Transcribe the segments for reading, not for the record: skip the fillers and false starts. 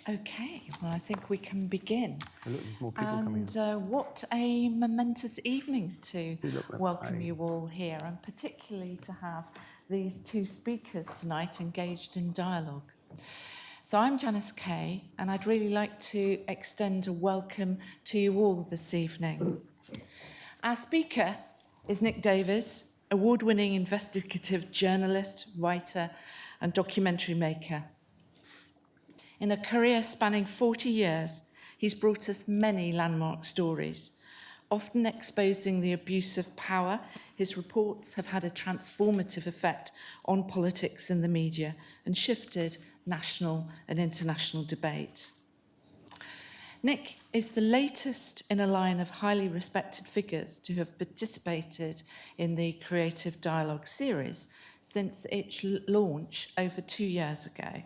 Okay, well, I think we can begin. Look, there's more people coming in. And what a momentous evening to Do look like welcome I- you all here, and particularly to have these two speakers tonight engaged in dialogue. So I'm Janice Kay, and I'd really like to extend a welcome to you all this evening. Our speaker is Nick Davies, award-winning investigative journalist, writer, and documentary maker. In a career spanning 40 years, he's brought us many landmark stories. Often exposing the abuse of power, his reports have had a transformative effect on politics and the media and shifted national and international debate. Nick is the latest in a line of highly respected figures to have participated in the Creative Dialogue series since its launch over 2 years ago.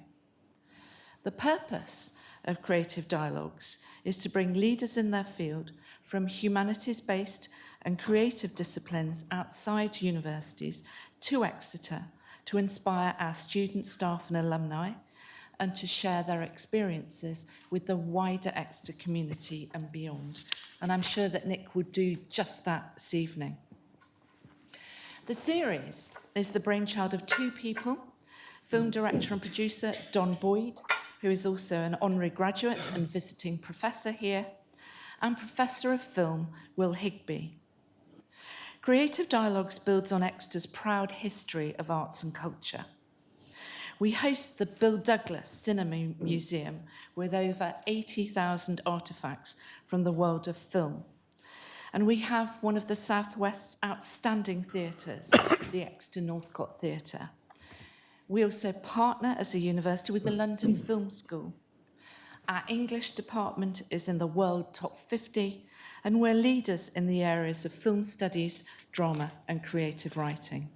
The purpose of Creative Dialogues is to bring leaders in their field from humanities-based and creative disciplines outside universities to Exeter to inspire our students, staff and alumni, and to share their experiences with the wider Exeter community and beyond. And I'm sure that Nick would do just that this evening. The series is the brainchild of two people, film director and producer Don Boyd, who is also an honorary graduate and visiting professor here, and Professor of Film Will Higby. Creative Dialogues builds on Exeter's proud history of arts and culture. We host the Bill Douglas Cinema Museum with over 80,000 artefacts from the world of film. And we have one of the Southwest's outstanding theatres, the Exeter Northcote Theatre. We also partner as a university with the London Film School. Our English department is in the world top 50, and we're leaders in the areas of film studies, drama, and creative writing.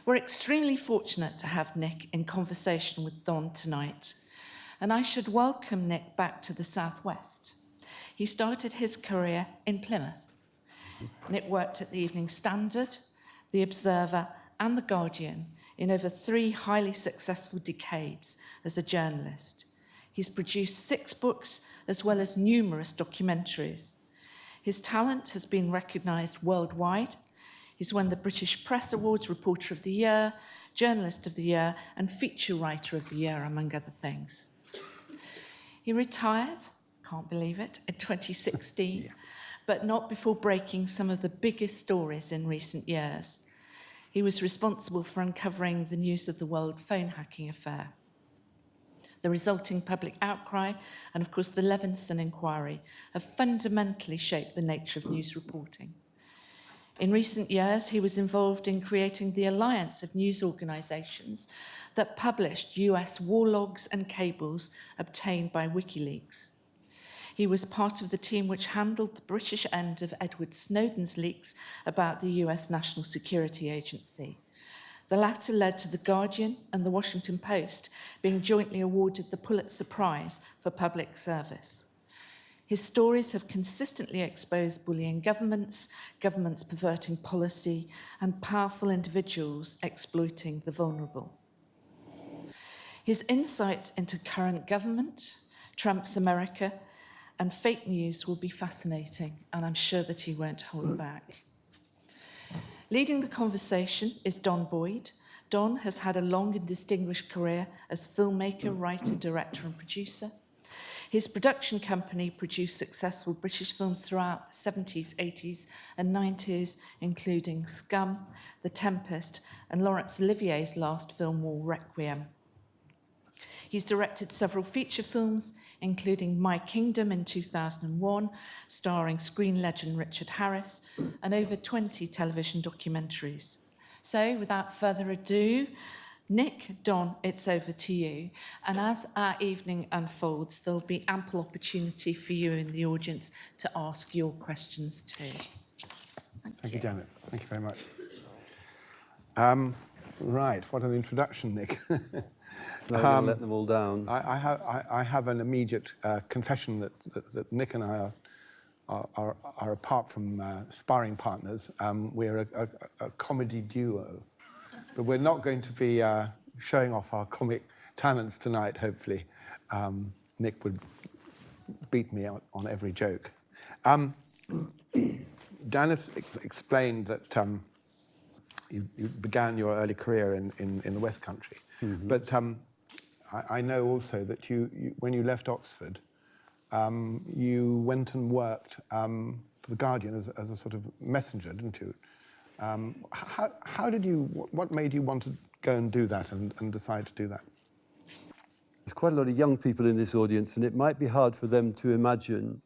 We're extremely fortunate to have Nick in conversation with Don tonight, and I should welcome Nick back to the Southwest. He started his career in Plymouth. Nick worked at the Evening Standard, the Observer, and The Guardian in over 3 highly successful decades as a journalist. He's produced 6 books as well as numerous documentaries. His talent has been recognised worldwide. He's won the British Press Awards Reporter of the Year, Journalist of the Year, and Feature Writer of the Year, among other things. He retired, can't believe it, in 2016, but not before breaking some of the biggest stories in recent years. He was responsible for uncovering the news of the World phone hacking affair. The resulting public outcry and, of course, the Leveson Inquiry have fundamentally shaped the nature of news reporting. In recent years, he was involved in creating the alliance of news organisations that published US war logs and cables obtained by WikiLeaks. He was part of the team which handled the British end of Edward Snowden's leaks about the US National Security Agency. The latter led to The Guardian and The Washington Post being jointly awarded the Pulitzer Prize for public service. His stories have consistently exposed bullying governments, governments perverting policy, and powerful individuals exploiting the vulnerable. His insights into current government, Trump's America, and fake news will be fascinating, and I'm sure that he won't hold back. Leading the conversation is Don Boyd. Don has had a long and distinguished career as filmmaker, writer, director, and producer. His production company produced successful British films throughout the 70s, 80s, and 90s, including Scum, The Tempest, and Laurence Olivier's last film, War Requiem. He's directed several feature films, including My Kingdom in 2001, starring screen legend Richard Harris, and over 20 television documentaries. So, without further ado, Nick, Don, it's over to you. And as our evening unfolds, there'll be ample opportunity for you in the audience to ask your questions too. Thank you, Janet. Thank you very much. Right, what an introduction, Nick. No, I'm going to let them all down. I have an immediate confession that Nick and I are apart from sparring partners. We're a comedy duo, but we're not going to be showing off our comic talents tonight, hopefully. Nick would beat me out on every joke. Janice explained that you began your early career in the West Country, but I know also that when you left Oxford, you went and worked for The Guardian as a sort of messenger, didn't you? How did you, what made you want to go and do that and decide to do that? There's quite a lot of young people in this audience, and it might be hard for them to imagine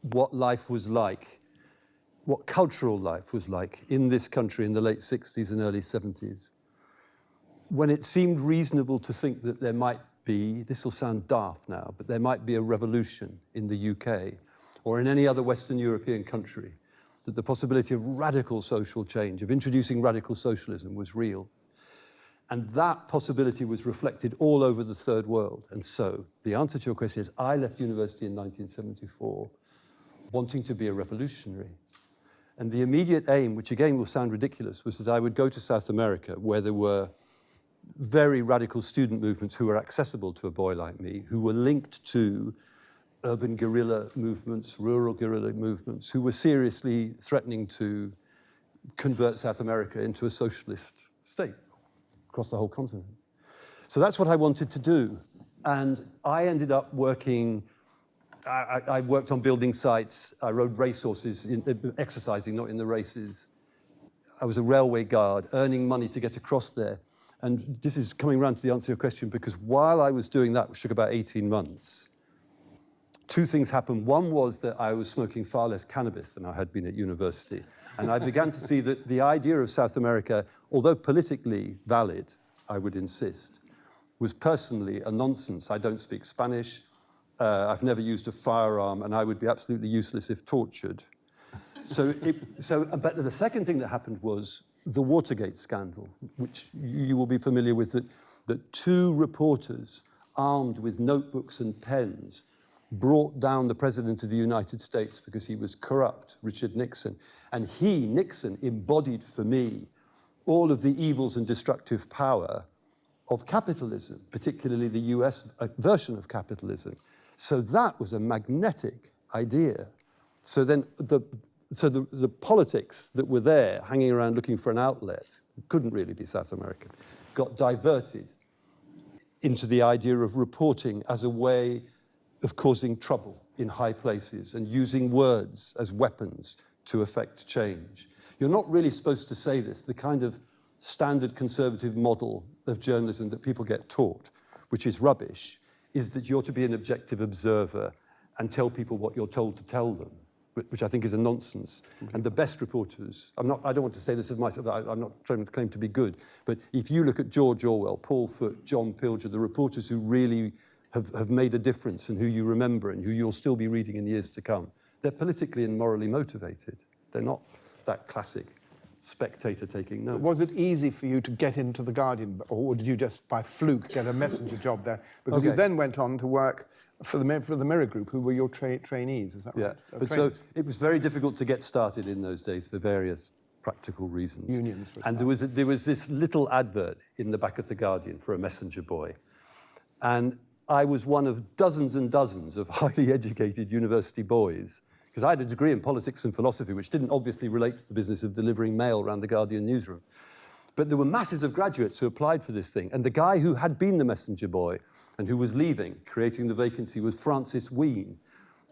what life was like, what cultural life was like in this country in the late 60s and early 70s, when it seemed reasonable to think that there might be, this will sound daft now, but there might be a revolution in the UK or in any other Western European country, that the possibility of radical social change, of introducing radical socialism was real. And that possibility was reflected all over the third world. And so the answer to your question is, I left university in 1974 wanting to be a revolutionary. And the immediate aim, which again will sound ridiculous, was that I would go to South America, where there were very radical student movements who were accessible to a boy like me, who were linked to urban guerrilla movements, rural guerrilla movements, who were seriously threatening to convert South America into a socialist state across the whole continent. So that's what I wanted to do. And I ended up working, I worked on building sites, I rode racehorses, exercising, not in the races. I was a railway guard, earning money to get across there. And this is coming around to the answer to your question, because while I was doing that, which took about 18 months, two things happened. One was that I was smoking far less cannabis than I had been at university. And I began to see that the idea of South America, although politically valid, I would insist, was personally a nonsense. I don't speak Spanish. I've never used a firearm, and I would be absolutely useless if tortured. But the second thing that happened was the Watergate scandal, which you will be familiar with, that two reporters armed with notebooks and pens brought down the President of the United States because he was corrupt, Richard Nixon. And he, Nixon, embodied for me all of the evils and destructive power of capitalism, particularly the US version of capitalism. So that was a magnetic idea. So then the politics that were there, hanging around looking for an outlet, couldn't really be South America, got diverted into the idea of reporting as a way of causing trouble in high places and using words as weapons to effect change. You're not really supposed to say this. The kind of standard conservative model of journalism that people get taught, which is rubbish, is that you're to be an objective observer and tell people what you're told to tell them, which I think is a nonsense. And the best reporters, I don't want to say this of myself, I'm not trying to claim to be good, but if you look at George Orwell, Paul Foote, John Pilger, the reporters who really have made a difference and who you remember and who you'll still be reading in years to come, they're politically and morally motivated. They're not that classic spectator taking notes. Was it easy for you to get into The Guardian, or did you just by fluke get a messenger job there? Because you then went on to work for the Mirror Group, who were your trainees, is that right? Yeah, but so it was very difficult to get started in those days for various practical reasons. Unions, for and there was this little advert in the back of The Guardian for a messenger boy. And I was one of dozens and dozens of highly educated university boys, because I had a degree in politics and philosophy, which didn't obviously relate to the business of delivering mail around the Guardian newsroom. But there were masses of graduates who applied for this thing. And the guy who had been the messenger boy and who was leaving, creating the vacancy, was Francis Wheen,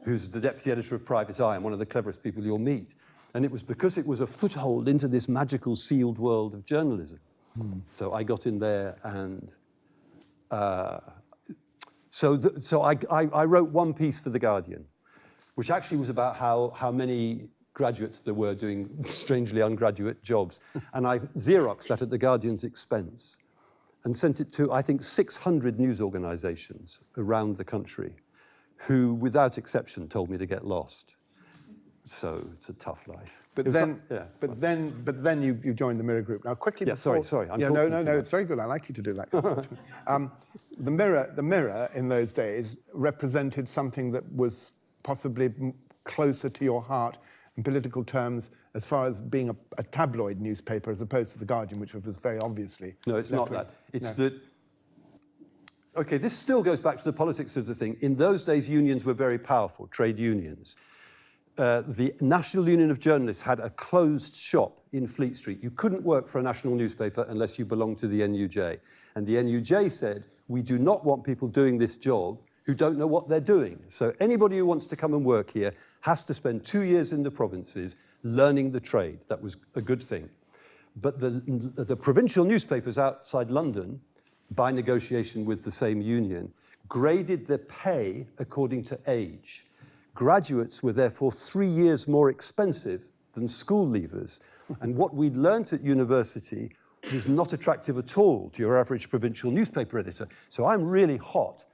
who's the deputy editor of Private Eye and one of the cleverest people you'll meet. And it was because it was a foothold into this magical sealed world of journalism. So I got in there, and so I wrote one piece for The Guardian, which actually was about how many graduates there were doing strangely ungraduate jobs. And I Xeroxed that at The Guardian's expense and sent it to, I think, 600 news organizations around the country who, without exception, told me to get lost. So it's a tough life. But then you joined the Mirror Group. Now, quickly before... Sorry. No, it's very good. I like you to do that. The Mirror in those days represented something that was possibly closer to your heart in political terms, as far as being a tabloid newspaper as opposed to The Guardian, which was very obviously... No, it's not that. It's that Okay, this still goes back to the politics of the thing. In those days, unions were very powerful, trade unions. The National Union of Journalists had a closed shop in Fleet Street. You couldn't work for a national newspaper unless you belonged to the NUJ. And the NUJ said, we do not want people doing this job who don't know what they're doing. So anybody who wants to come and work here has to spend 2 years in the provinces learning the trade. That was a good thing. But the provincial newspapers outside London, by negotiation with the same union, graded the pay according to age. Graduates were therefore 3 years more expensive than school leavers. And what we'd learnt at university was not attractive at all to your average provincial newspaper editor. So I'm really hot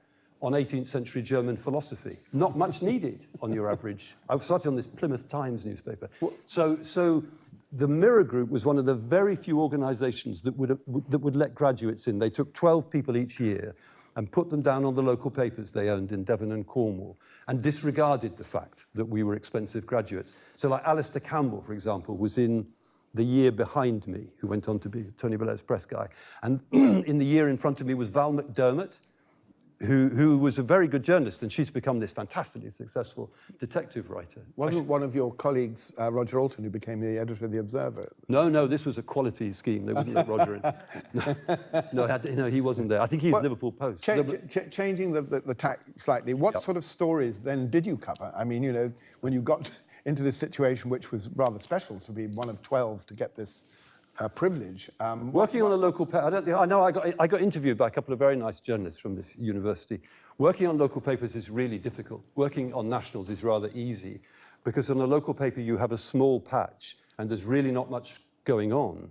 on 18th century German philosophy. Not much needed on your average. I started on this Plymouth Times newspaper. So the Mirror Group was one of the very few organizations that would let graduates in. They took 12 people each year and put them down on the local papers they owned in Devon and Cornwall and disregarded the fact that we were expensive graduates. So like Alistair Campbell, for example, was in the year behind me, who went on to be Tony Blair's press guy. And in the year in front of me was Val McDermott, who was a very good journalist, and she's become this fantastically successful detective writer. Wasn't one of your colleagues, Roger Alton, who became the editor of The Observer? No, this was a quality scheme. They wouldn't let Roger in. No, he wasn't there. I think he's Liverpool Post. Changing the tack slightly, what sort of stories then did you cover? I mean, you know, when you got into this situation, which was rather special to be one of 12 to get this privilege. Working on a local paper, I got interviewed by a couple of very nice journalists from this university. Working on local papers is really difficult. Working on nationals is rather easy because on a local paper you have a small patch and there's really not much going on.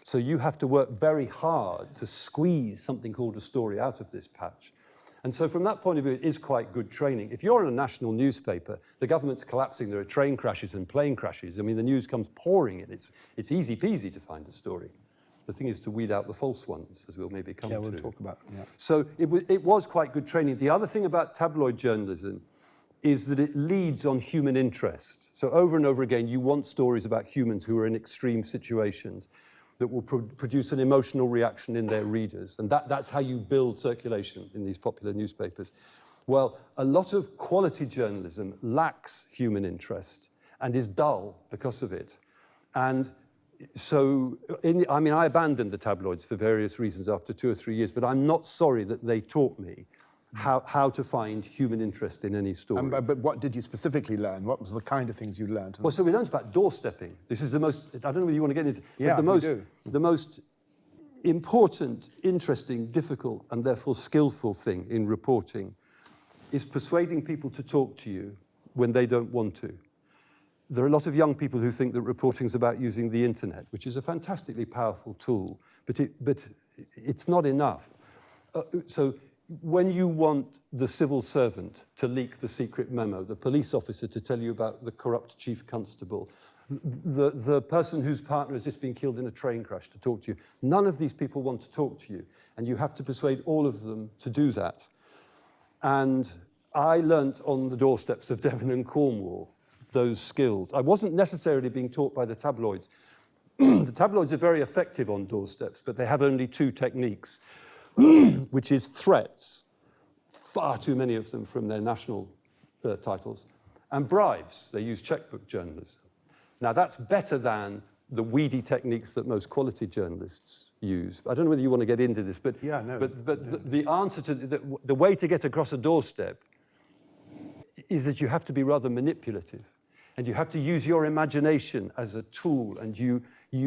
So you have to work very hard to squeeze something called a story out of this patch. And so from that point of view, it is quite good training. If you're in a national newspaper, the government's collapsing, there are train crashes and plane crashes. I mean, the news comes pouring in. It's easy peasy to find a story. The thing is to weed out the false ones, as we'll maybe come to. Yeah, we'll talk about it. Yeah. So it was quite good training. The other thing about tabloid journalism is that it leads on human interest. So over and over again, you want stories about humans who are in extreme situations that will produce an emotional reaction in their readers. And that's how you build circulation in these popular newspapers. Well, a lot of quality journalism lacks human interest and is dull because of it. And so, I abandoned the tabloids for various reasons after 2 or 3 years, but I'm not sorry that they taught me how to find human interest in any story. But what did you specifically learn? What was the kind of things you learned? Well, so we learned about doorstepping. This is the most, I don't know whether you want to get into it, yeah, but the most important, interesting, difficult, and therefore skillful thing in reporting is persuading people to talk to you when they don't want to. There are a lot of young people who think that reporting is about using the internet, which is a fantastically powerful tool, but it's not enough. So when you want the civil servant to leak the secret memo, the police officer to tell you about the corrupt chief constable, the person whose partner has just been killed in a train crash to talk to you, none of these people want to talk to you, and you have to persuade all of them to do that. And I learnt on the doorsteps of Devon and Cornwall those skills. I wasn't necessarily being taught by the tabloids. The tabloids are very effective on doorsteps, but they have only 2 techniques, which is threats, far too many of them from their national titles, and bribes. They use checkbook journalism. Now, that's better than the weedy techniques that most quality journalists use. I don't know whether you want to get into this, but, the answer to the way to get across a doorstep is that you have to be rather manipulative, and you have to use your imagination as a tool, and you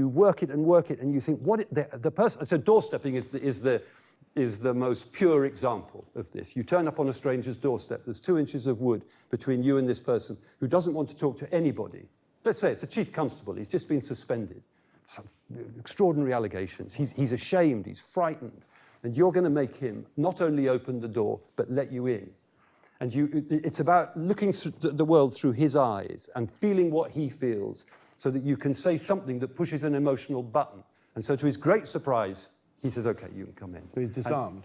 work it, and you think, the person. So doorstepping is the most pure example of this. You turn up on a stranger's doorstep. There's 2 inches of wood between you and this person who doesn't want to talk to anybody. Let's say it's a chief constable. He's just been suspended. Some extraordinary allegations. He's ashamed. He's frightened. And you're going to make him not only open the door, but let you in. And it's about looking through the world through his eyes and feeling what he feels so that you can say something that pushes an emotional button. And so to his great surprise, he says, OK, you can come in. So he's disarmed.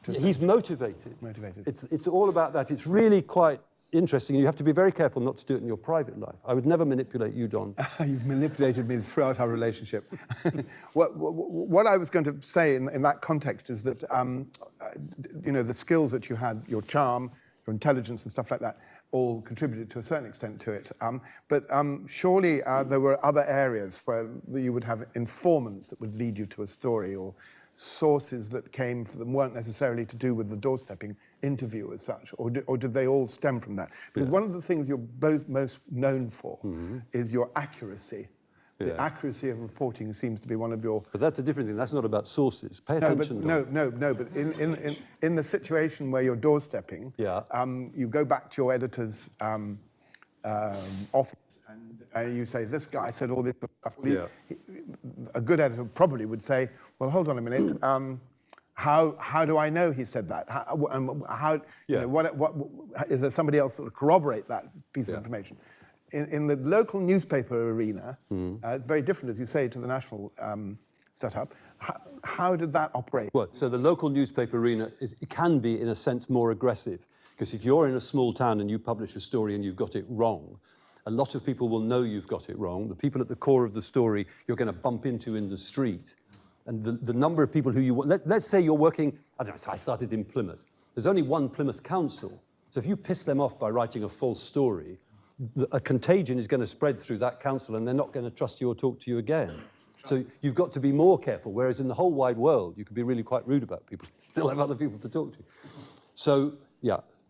He's motivated. Motivated. It's all about that. It's really quite interesting. You have to be very careful not to do it in your private life. I would never manipulate you, Don. You've manipulated me throughout our relationship. What I was going to say in that context is that, you know, the skills that you had, your charm, your intelligence and stuff like that, all contributed to a certain extent to it. But surely there were other areas where you would have informants that would lead you to a story, or sources that came from them weren't necessarily to do with the doorstepping interview as such, or did they all stem from that? Because one of the things you're both most known for is your accuracy. The accuracy of reporting seems to be one of your... But that's a different thing. That's not about sources. Pay attention. No, but in the situation where you're doorstepping, you go back to your editor's office and you say, this guy said all this stuff. A good editor probably would say, well, hold on a minute. How do I know he said that? You know, what is there somebody else sort of corroborate that piece of information? In the local newspaper arena, it's very different, as you say, to the national setup. How did that operate? Well, so the local newspaper arena it can be, in a sense, more aggressive. Because if you're in a small town and you publish a story and you've got it wrong, a lot of people will know you've got it wrong. The people at the core of the story you're going to bump into in the street. And the number of people who you... Let's say you're working... I don't know, so I started in Plymouth. There's only one Plymouth council. So if you piss them off by writing a false story, a contagion is going to spread through that council and they're not going to trust you or talk to you again. So you've got to be more careful, whereas in the whole wide world, you could be really quite rude about people, still have other people to talk to. So,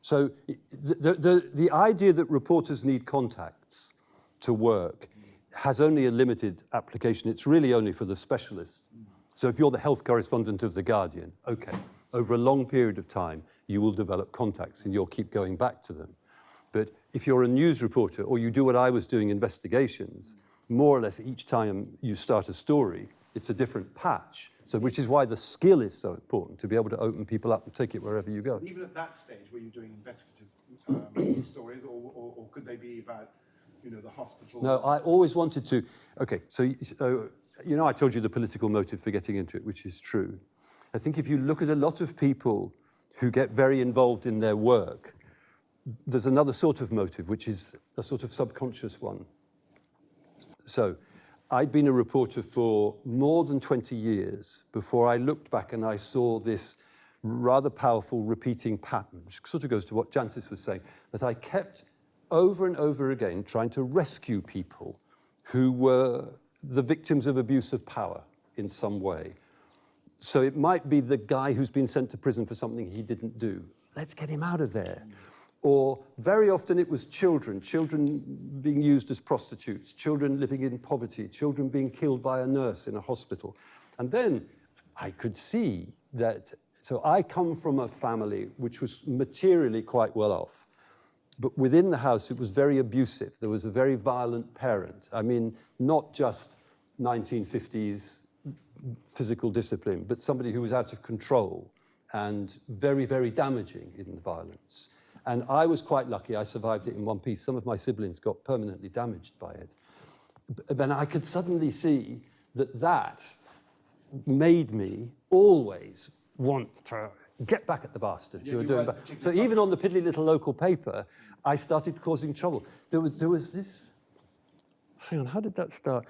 so the idea that reporters need contacts to work has only a limited application. It's really only for the specialists. So if you're the health correspondent of The Guardian, okay, over a long period of time, you will develop contacts and you'll keep going back to them. But if you're a news reporter, or you do what I was doing, investigations, more or less each time you start a story, it's a different patch. So which is why the skill is so important, to be able to open people up and take it wherever you go. Even at that stage, were you doing investigative stories, or could they be about, you know, the hospital? No, I always wanted to. Okay, so you know, I told you the political motive for getting into it, which is true. I think if you look at a lot of people who get very involved in their work, there's another sort of motive, which is a sort of subconscious one. So I'd been a reporter for more than 20 years before I looked back and I saw this rather powerful repeating pattern, which sort of goes to what Jancis was saying, that I kept over and over again trying to rescue people who were the victims of abuse of power in some way. So it might be the guy who's been sent to prison for something he didn't do. Let's get him out of there. Or very often it was children being used as prostitutes, children living in poverty, children being killed by a nurse in a hospital. And then I could see that, so I come from a family which was materially quite well off, but within the house it was very abusive. There was a very violent parent. I mean, not just 1950s physical discipline, but somebody who was out of control and very, very damaging in the violence. And I was quite lucky, I survived it in one piece. Some of my siblings got permanently damaged by it. Then I could suddenly see that made me always want to get back at the bastards who were doing bad. So even on the piddly little local paper, I started causing trouble. There was this, hang on, how did that start?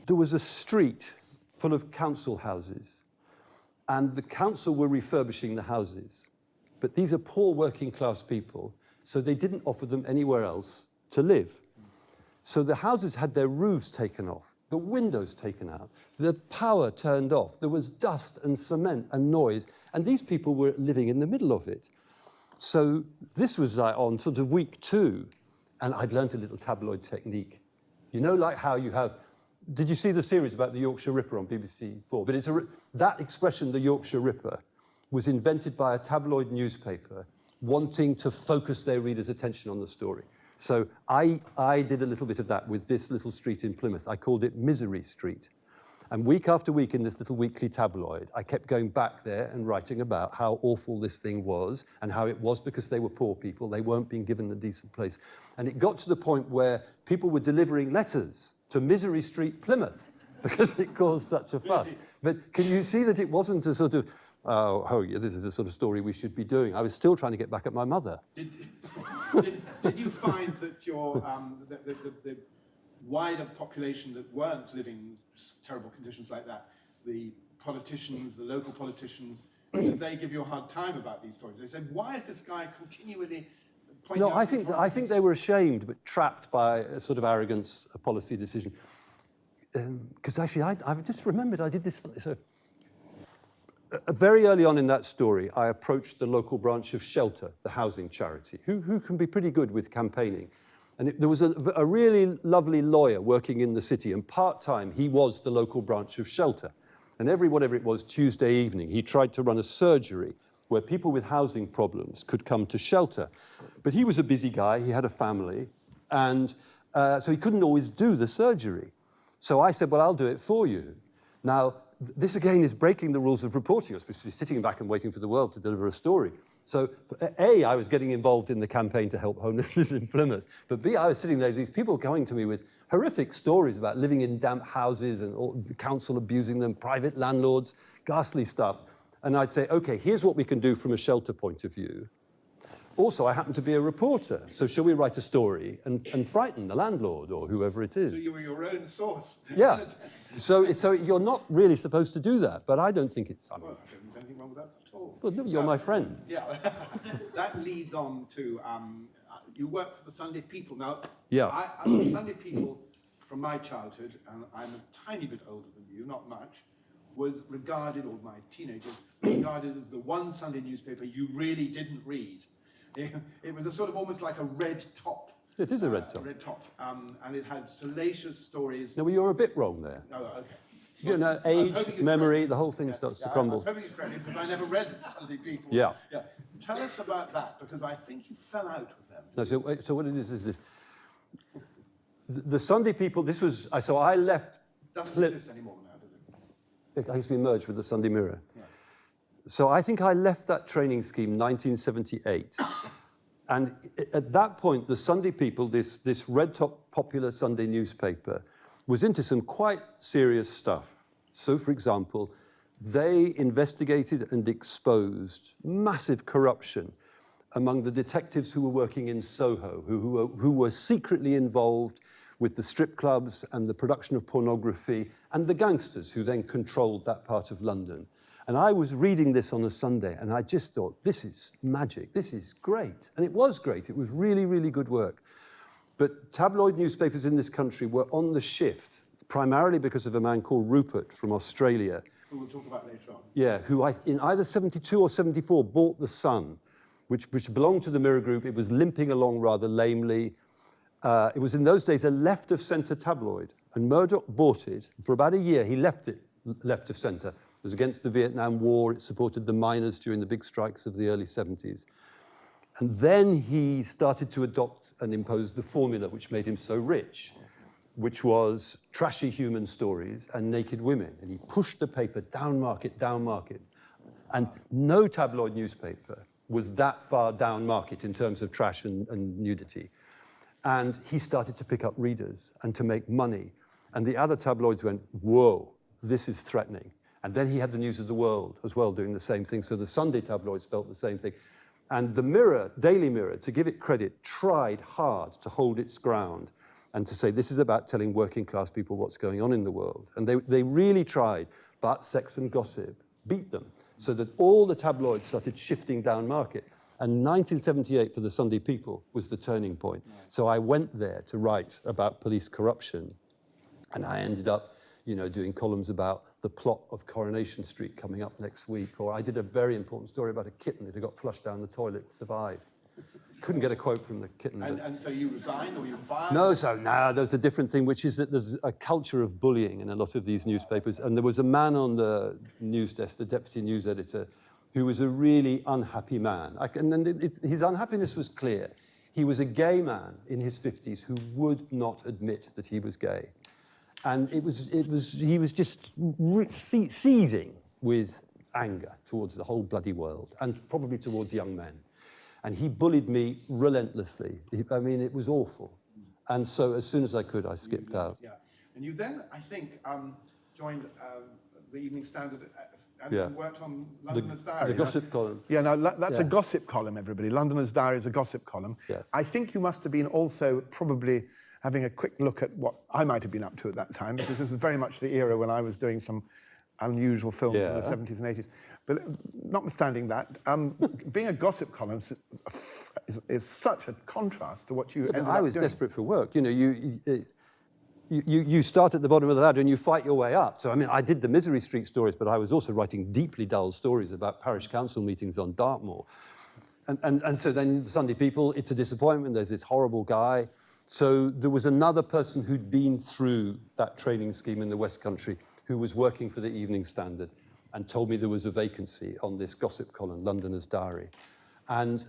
There was a street full of council houses, and the council were refurbishing the houses. But these are poor working class people, so they didn't offer them anywhere else to live. So the houses had their roofs taken off, the windows taken out, the power turned off, there was dust and cement and noise, and these people were living in the middle of it. So this was like on sort of week 2, and I'd learnt a little tabloid technique. You know, like how you have, did you see the series about the Yorkshire Ripper on BBC 4? But it's that expression, the Yorkshire Ripper, was invented by a tabloid newspaper wanting to focus their readers' attention on the story. So I did a little bit of that with this little street in Plymouth. I called it Misery Street. And week after week in this little weekly tabloid, I kept going back there and writing about how awful this thing was and how it was because they were poor people. They weren't being given a decent place. And it got to the point where people were delivering letters to Misery Street, Plymouth, because it caused such a fuss. But can you see that it wasn't a sort of, oh yeah, this is the sort of story we should be doing. I was still trying to get back at my mother. Did you find that your the wider population that weren't living in terrible conditions like that, the politicians, the local politicians, did they give you a hard time about these stories? They said, why is this guy continually pointing out these wrong I think they were ashamed but trapped by a sort of arrogance, a policy decision. Because actually, I've just remembered I did this. So, very early on in that story, I approached the local branch of Shelter, the housing charity, who can be pretty good with campaigning. And there was a really lovely lawyer working in the city, and part-time he was the local branch of Shelter. And every, whatever it was, Tuesday evening, he tried to run a surgery where people with housing problems could come to Shelter. But he was a busy guy, he had a family, and so he couldn't always do the surgery. So I said, well, I'll do it for you. Now, this again is breaking the rules of reporting. You're supposed to be sitting back and waiting for the world to deliver a story. So, A, I was getting involved in the campaign to help homelessness in Plymouth, but B, I was sitting there, these people coming to me with horrific stories about living in damp houses and the council abusing them, private landlords, ghastly stuff. And I'd say, okay, here's what we can do from a Shelter point of view. Also, I happen to be a reporter, so shall we write a story and frighten the landlord or whoever it is? So you were your own source. Yeah. So you're not really supposed to do that, but I don't think it's... Well, I don't think there's anything wrong with that at all. Well, no, you're my friend. Yeah. That leads on to, you work for the Sunday People. Now, Yeah. the Sunday People, from my childhood, and I'm a tiny bit older than you, not much, was regarded, or my teenagers, regarded as the one Sunday newspaper you really didn't read. It was a sort of almost like a red top. It is a red top. Red top. And it had salacious stories. No, well, you're a bit wrong there. Oh, okay. You know, age, memory, the whole thing starts to crumble. I was hoping you'd correct me because I never read Sunday People. Yeah. Tell us about that, because I think you fell out with them. No, so what it is this. The Sunday People, this was, so I left... Doesn't exist anymore now, does it? It has been merged with the Sunday Mirror. Yeah. So I think I left that training scheme 1978. And at that point, the Sunday People, this red-top popular Sunday newspaper, was into some quite serious stuff. So, for example, they investigated and exposed massive corruption among the detectives who were working in Soho, who were secretly involved with the strip clubs and the production of pornography, and the gangsters who then controlled that part of London. And I was reading this on a Sunday, and I just thought, this is magic, this is great. And it was great, it was really, really good work. But tabloid newspapers in this country were on the shift, primarily because of a man called Rupert from Australia. Who we'll talk about later on. Yeah, who in either 72 or 74 bought The Sun, which belonged to the Mirror Group. It was limping along rather lamely. It was in those days a left-of-centre tabloid, and Murdoch bought it. For about a year, he left it left of centre. It was against the Vietnam War. It supported the miners during the big strikes of the early 70s. And then he started to adopt and impose the formula which made him so rich, which was trashy human stories and naked women. And he pushed the paper down market, down market. And no tabloid newspaper was that far down market in terms of trash and nudity. And he started to pick up readers and to make money. And the other tabloids went, whoa, this is threatening. And then he had the News of the World as well doing the same thing. So the Sunday tabloids felt the same thing. And the Mirror, Daily Mirror, to give it credit, tried hard to hold its ground and to say this is about telling working class people what's going on in the world. And they really tried, but Sex and Gossip beat them. So that all the tabloids started shifting down market. And 1978 for the Sunday People was the turning point. Right. So I went there to write about police corruption. And I ended up, doing columns about the plot of Coronation Street coming up next week. Or I did a very important story about a kitten that had got flushed down the toilet, survived. Couldn't get a quote from the kitten. And so you resigned or you fired? No, there's a different thing, which is that there's a culture of bullying in a lot of these newspapers. And there was a man on the news desk, the deputy news editor, who was a really unhappy man. His unhappiness was clear. He was a gay man in his 50s who would not admit that he was gay. And he was just seething with anger towards the whole bloody world and probably towards young men. And he bullied me relentlessly. It was awful. And so as soon as I could, I skipped out. Yeah. And you then, I think, joined the Evening Standard and worked on Londoners' Diary. The gossip column. Yeah, no, that's a gossip column, everybody. Londoners' Diary is a gossip column. Yeah. I think you must have been also probably having a quick look at what I might have been up to at that time, because this was very much the era when I was doing some unusual films in the 70s and 80s. But notwithstanding that, being a gossip column is such a contrast to what you ended up doing. I was desperate for work. You know, you start at the bottom of the ladder and you fight your way up. So, I mean, I did the Misery Street stories, but I was also writing deeply dull stories about parish council meetings on Dartmoor. And so then the Sunday People, it's a disappointment. There's this horrible guy. So there was another person who'd been through that training scheme in the West Country who was working for the Evening Standard and told me there was a vacancy on this gossip column, Londoners' Diary. And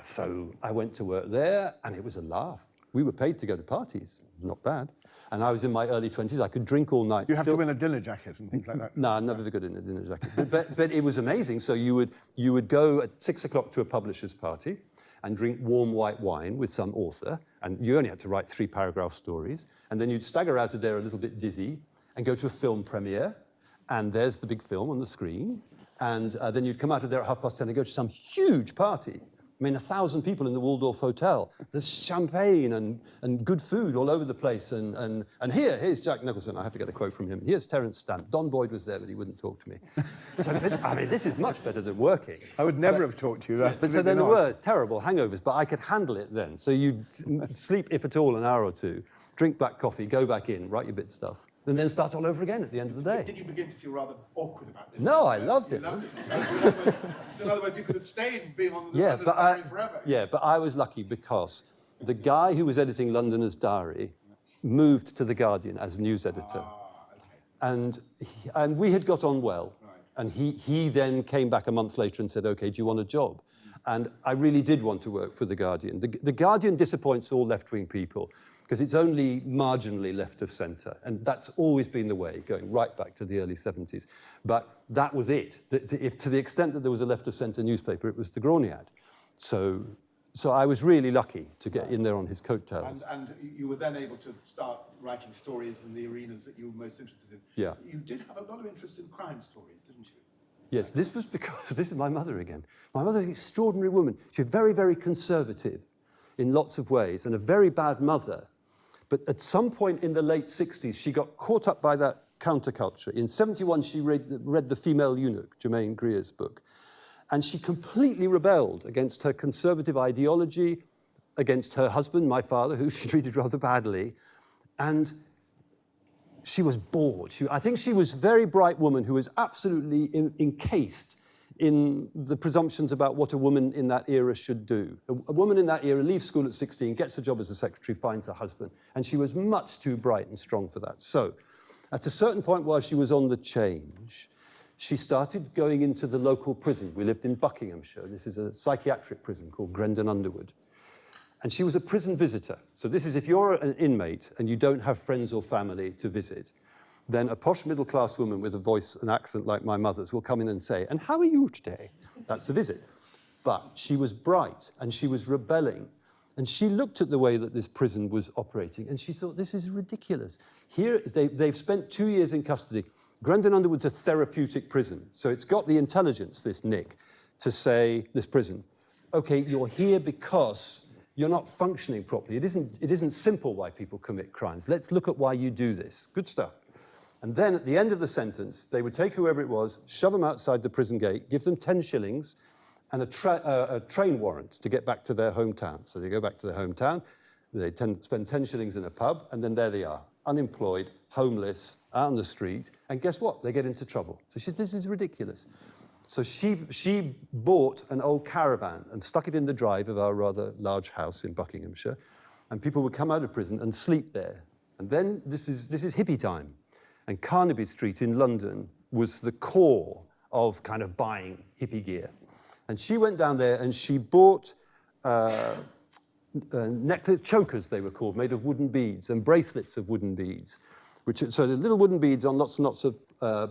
so I went to work there, and it was a laugh. We were paid to go to parties, not bad. And I was in my early 20s. I could drink all night. You have to win a dinner jacket and things like that. No, I never got in a dinner jacket. But it was amazing. So you would go at 6 o'clock to a publisher's party and drink warm white wine with some author, and you only had to write 3-paragraph stories. And then you'd stagger out of there a little bit dizzy and go to a film premiere, and there's the big film on the screen. And then you'd come out of there at 10:30 and go to some huge party. I mean, 1,000 people in the Waldorf Hotel. There's champagne and good food all over the place. And here's Jack Nicholson. I have to get a quote from him. Here's Terence Stamp. Don Boyd was there, but he wouldn't talk to me. So, I mean, this is much better than working. I would never have talked to you. But so then there were terrible hangovers, but I could handle it then. So you'd sleep, if at all, an hour or two, drink black coffee, go back in, write your bit stuff, and then start all over again at the end of the day. Did you begin to feel rather awkward about this? No, I loved it. So in other words, you could have stayed being on the Londoners' Diary forever. Yeah, but I was lucky because the guy who was editing Londoners' Diary moved to The Guardian as news editor. And we had got on well. Right. And he then came back a month later and said, OK, do you want a job? And I really did want to work for The Guardian. The Guardian disappoints all left-wing people, because it's only marginally left of centre. And that's always been the way, going right back to the early 70s. But that was it. If to the extent that there was a left of centre newspaper, it was the Groniad. So I was really lucky to get in there on his coattails. And you were then able to start writing stories in the arenas that you were most interested in. Yeah. You did have a lot of interest in crime stories, didn't you? Yes, this was because, this is my mother again. My mother's an extraordinary woman. She was very, very conservative in lots of ways, and a very bad mother. But at some point in the late 60s, she got caught up by that counterculture. In 71, she read The Female Eunuch, Germaine Greer's book. And she completely rebelled against her conservative ideology, against her husband, my father, who she treated rather badly. And she was bored. I think she was a very bright woman who was absolutely encased in the presumptions about what a woman in that era should do. A woman in that era leaves school at 16, gets a job as a secretary, finds a husband, and she was much too bright and strong for that. So, at a certain point while she was on the change, she started going into the local prison. We lived in Buckinghamshire. This is a psychiatric prison called Grendon Underwood. And she was a prison visitor. So this is if you're an inmate and you don't have friends or family to visit, then a posh middle-class woman with a voice and accent like my mother's will come in and say, "And how are you today?" That's a visit. But she was bright and she was rebelling. And she looked at the way that this prison was operating and she thought, this is ridiculous. Here, they've spent 2 years in custody. Grendon Underwood's a therapeutic prison. So it's got the intelligence, this Nick, to say, this prison, OK, you're here because you're not functioning properly. It isn't simple why people commit crimes. Let's look at why you do this. Good stuff. And then at the end of the sentence, they would take whoever it was, shove them outside the prison gate, give them 10 shillings and a train warrant to get back to their hometown. So they go back to their hometown, they spend 10 shillings in a pub, and then there they are, unemployed, homeless, out on the street, and guess what? They get into trouble. So she said, this is ridiculous. So she bought an old caravan and stuck it in the drive of our rather large house in Buckinghamshire, and people would come out of prison and sleep there. And then this is hippie time. And Carnaby Street in London was the core of kind of buying hippie gear. And she went down there and she bought necklace chokers, they were called, made of wooden beads, and bracelets of wooden beads. So the little wooden beads on lots and lots of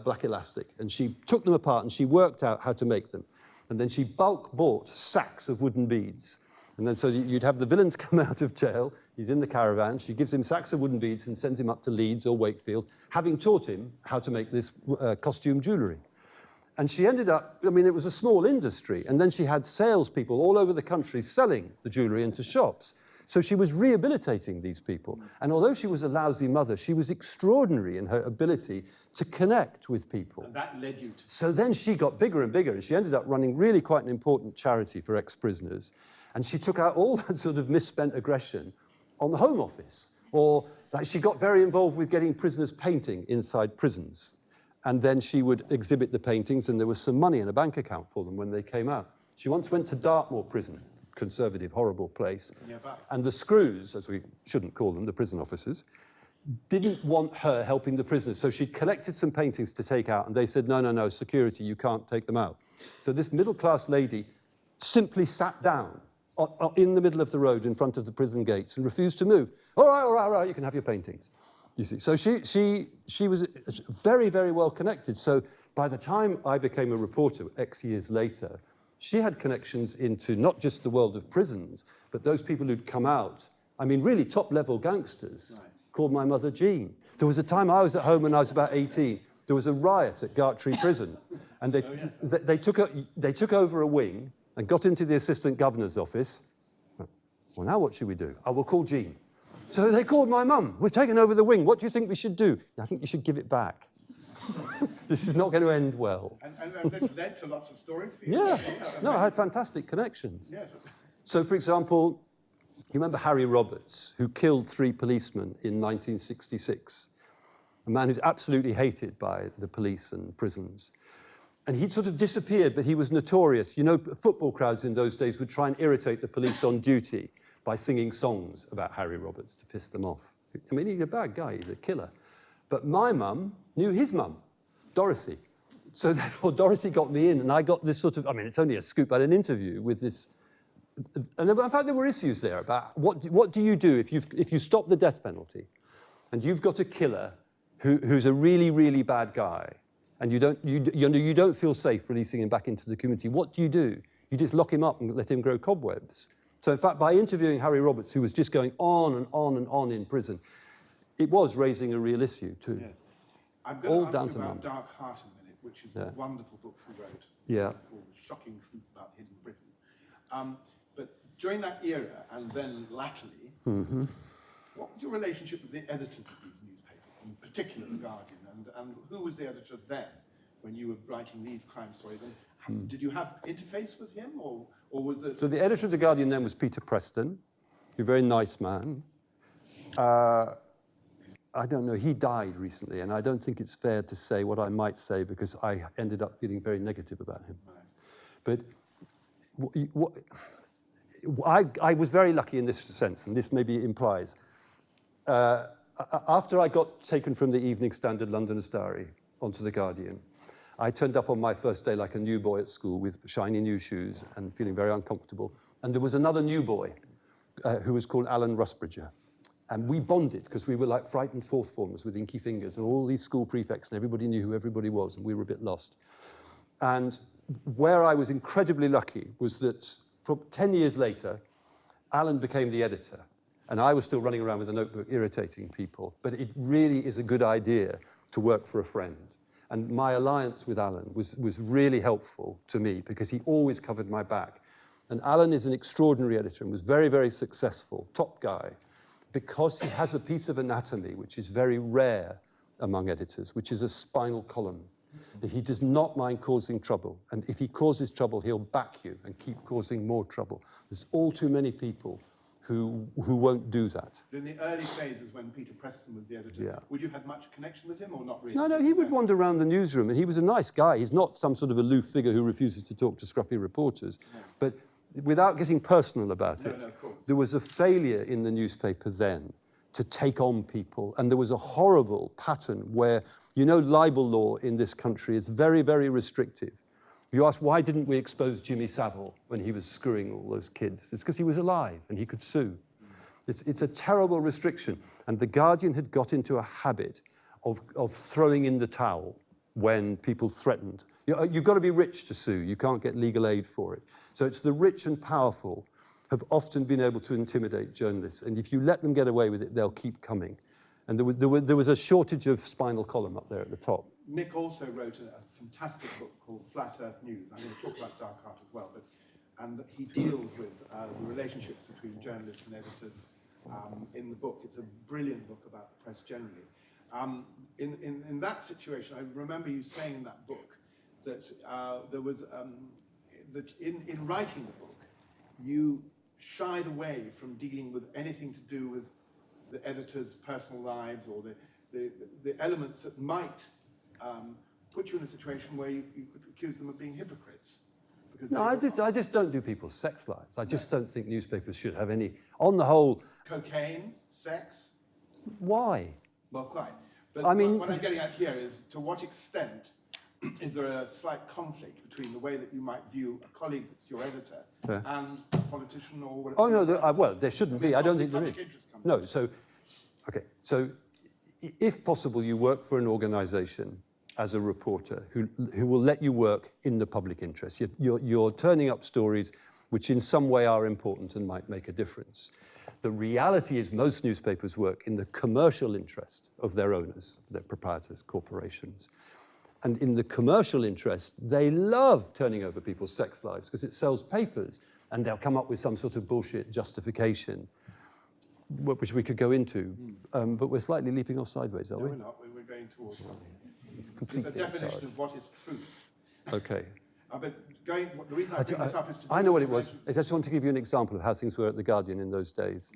black elastic. And she took them apart and she worked out how to make them. And then she bulk bought sacks of wooden beads. And then so you'd have the villains come out of jail, he's in the caravan, she gives him sacks of wooden beads and sends him up to Leeds or Wakefield, having taught him how to make this costume jewellery. And she ended up, I mean, it was a small industry. And then she had salespeople all over the country selling the jewellery into shops. So she was rehabilitating these people. And although she was a lousy mother, she was extraordinary in her ability to connect with people. And that led you to... So then she got bigger and bigger, and she ended up running really quite an important charity for ex-prisoners. And she took out all that sort of misspent aggression on the Home Office. Or like, she got very involved with getting prisoners painting inside prisons. And then she would exhibit the paintings, and there was some money in a bank account for them when they came out. She once went to Dartmoor prison, conservative, horrible place. Yeah, and the screws, as we shouldn't call them, the prison officers, didn't want her helping the prisoners. So she collected some paintings to take out, and they said, no, no, no, security, you can't take them out. So this middle-class lady simply sat down in the middle of the road in front of the prison gates and refused to move. All right, all right, all right, you can have your paintings. You see, so she was very, very well connected. So by the time I became a reporter, X years later, she had connections into not just the world of prisons, but those people who'd come out. I mean, really top-level gangsters called my mother Jean. There was a time I was at home when I was about 18. There was a riot at Gartree Prison, and they took over a wing and got into the assistant governor's office. Well, now what should we do? I will call Jean. So they called my mum. We're taking over the wing. What do you think we should do? I think you should give it back. This is not going to end well. And this led to lots of stories for you. Yeah. No, I had fantastic connections. Yes. So, for example, you remember Harry Roberts, who killed 3 policemen in 1966? A man who's absolutely hated by the police and prisons. And he'd sort of disappeared, but he was notorious. You know, football crowds in those days would try and irritate the police on duty by singing songs about Harry Roberts to piss them off. I mean, he's a bad guy, he's a killer. But my mum knew his mum, Dorothy. So therefore, Dorothy got me in, and I got this sort of, I mean, it's only a scoop, I had an interview with this, and in fact, there were issues there about what do you do if you stop the death penalty, and you've got a killer who's a really, really bad guy, and you don't feel safe releasing him back into the community. What do? You just lock him up and let him grow cobwebs. So in fact, by interviewing Harry Roberts, who was just going on and on and on in prison, it was raising a real issue too. Yes. I'm going to ask you about Mum. Dark Heart in a minute, which is a wonderful book you wrote. Yeah. Called The Shocking Truth About Hidden Britain. But during that era, and then latterly, what was your relationship with the editors of these newspapers, in particular The Guardian, and who was the editor then, when you were writing these crime stories? And did you have interface with him, or was it... So the editor of The Guardian then was Peter Preston, a very nice man. I don't know, he died recently, and I don't think it's fair to say what I might say because I ended up feeling very negative about him. Right. But I was very lucky in this sense, and this maybe implies. After I got taken from the Evening Standard Londoners Diary onto The Guardian, I turned up on my first day like a new boy at school with shiny new shoes and feeling very uncomfortable. And there was another new boy who was called Alan Rusbridger. And we bonded because we were like frightened fourth formers with inky fingers and all these school prefects, and everybody knew who everybody was, and we were a bit lost. And where I was incredibly lucky was that 10 years later, Alan became the editor, and I was still running around with a notebook irritating people. But it really is a good idea to work for a friend. And my alliance with Alan was really helpful to me because he always covered my back. And Alan is an extraordinary editor and was very, very successful, top guy, because he has a piece of anatomy which is very rare among editors, which is a spinal column. He does not mind causing trouble. And if he causes trouble, he'll back you and keep causing more trouble. There's all too many people who won't do that. In the early phases when Peter Preston was the editor, would you have much connection with him or not really? No, he would wander around the newsroom, and he was a nice guy. He's not some sort of aloof figure who refuses to talk to scruffy reporters. No. But without getting personal about it, there was a failure in the newspaper then to take on people, and there was a horrible pattern where, you know, libel law in this country is very, very restrictive. You ask, why didn't we expose Jimmy Savile when he was screwing all those kids? It's because he was alive and he could sue. It's a terrible restriction. And The Guardian had got into a habit of throwing in the towel when people threatened. You've got to be rich to sue. You can't get legal aid for it. So it's the rich and powerful have often been able to intimidate journalists. And if you let them get away with it, they'll keep coming. And there was a shortage of spinal column up there at the top. Nick also wrote a fantastic book called Flat Earth News. I'm going to talk about Dark Art as well, and he deals with the relationships between journalists and editors in the book. It's a brilliant book about the press generally. In that situation, I remember you saying in that book that there was, that in writing the book, you shied away from dealing with anything to do with the editors' personal lives or the elements that might put you in a situation where you could accuse them of being hypocrites. No, I just don't do people's sex lives. I just don't think newspapers should have any, on the whole... Cocaine, sex? Why? Well, quite. But I mean, what I'm getting at here is, to what extent is there a slight conflict between the way that you might view a colleague that's your editor and a politician or whatever? Oh, no, well, there shouldn't be. I don't think there is. No, so, okay, so if possible, you work for an organisation as a reporter who will let you work in the public interest. You're turning up stories which in some way are important and might make a difference. The reality is most newspapers work in the commercial interest of their owners, their proprietors, corporations. And in the commercial interest, they love turning over people's sex lives because it sells papers, and they'll come up with some sort of bullshit justification, which we could go into. But we're slightly leaping off sideways, are we? No, we're not. We're going towards something. It's a definition of what is truth. Okay. But the reason I bring this up is to... I know what it was. I just want to give you an example of how things were at The Guardian in those days.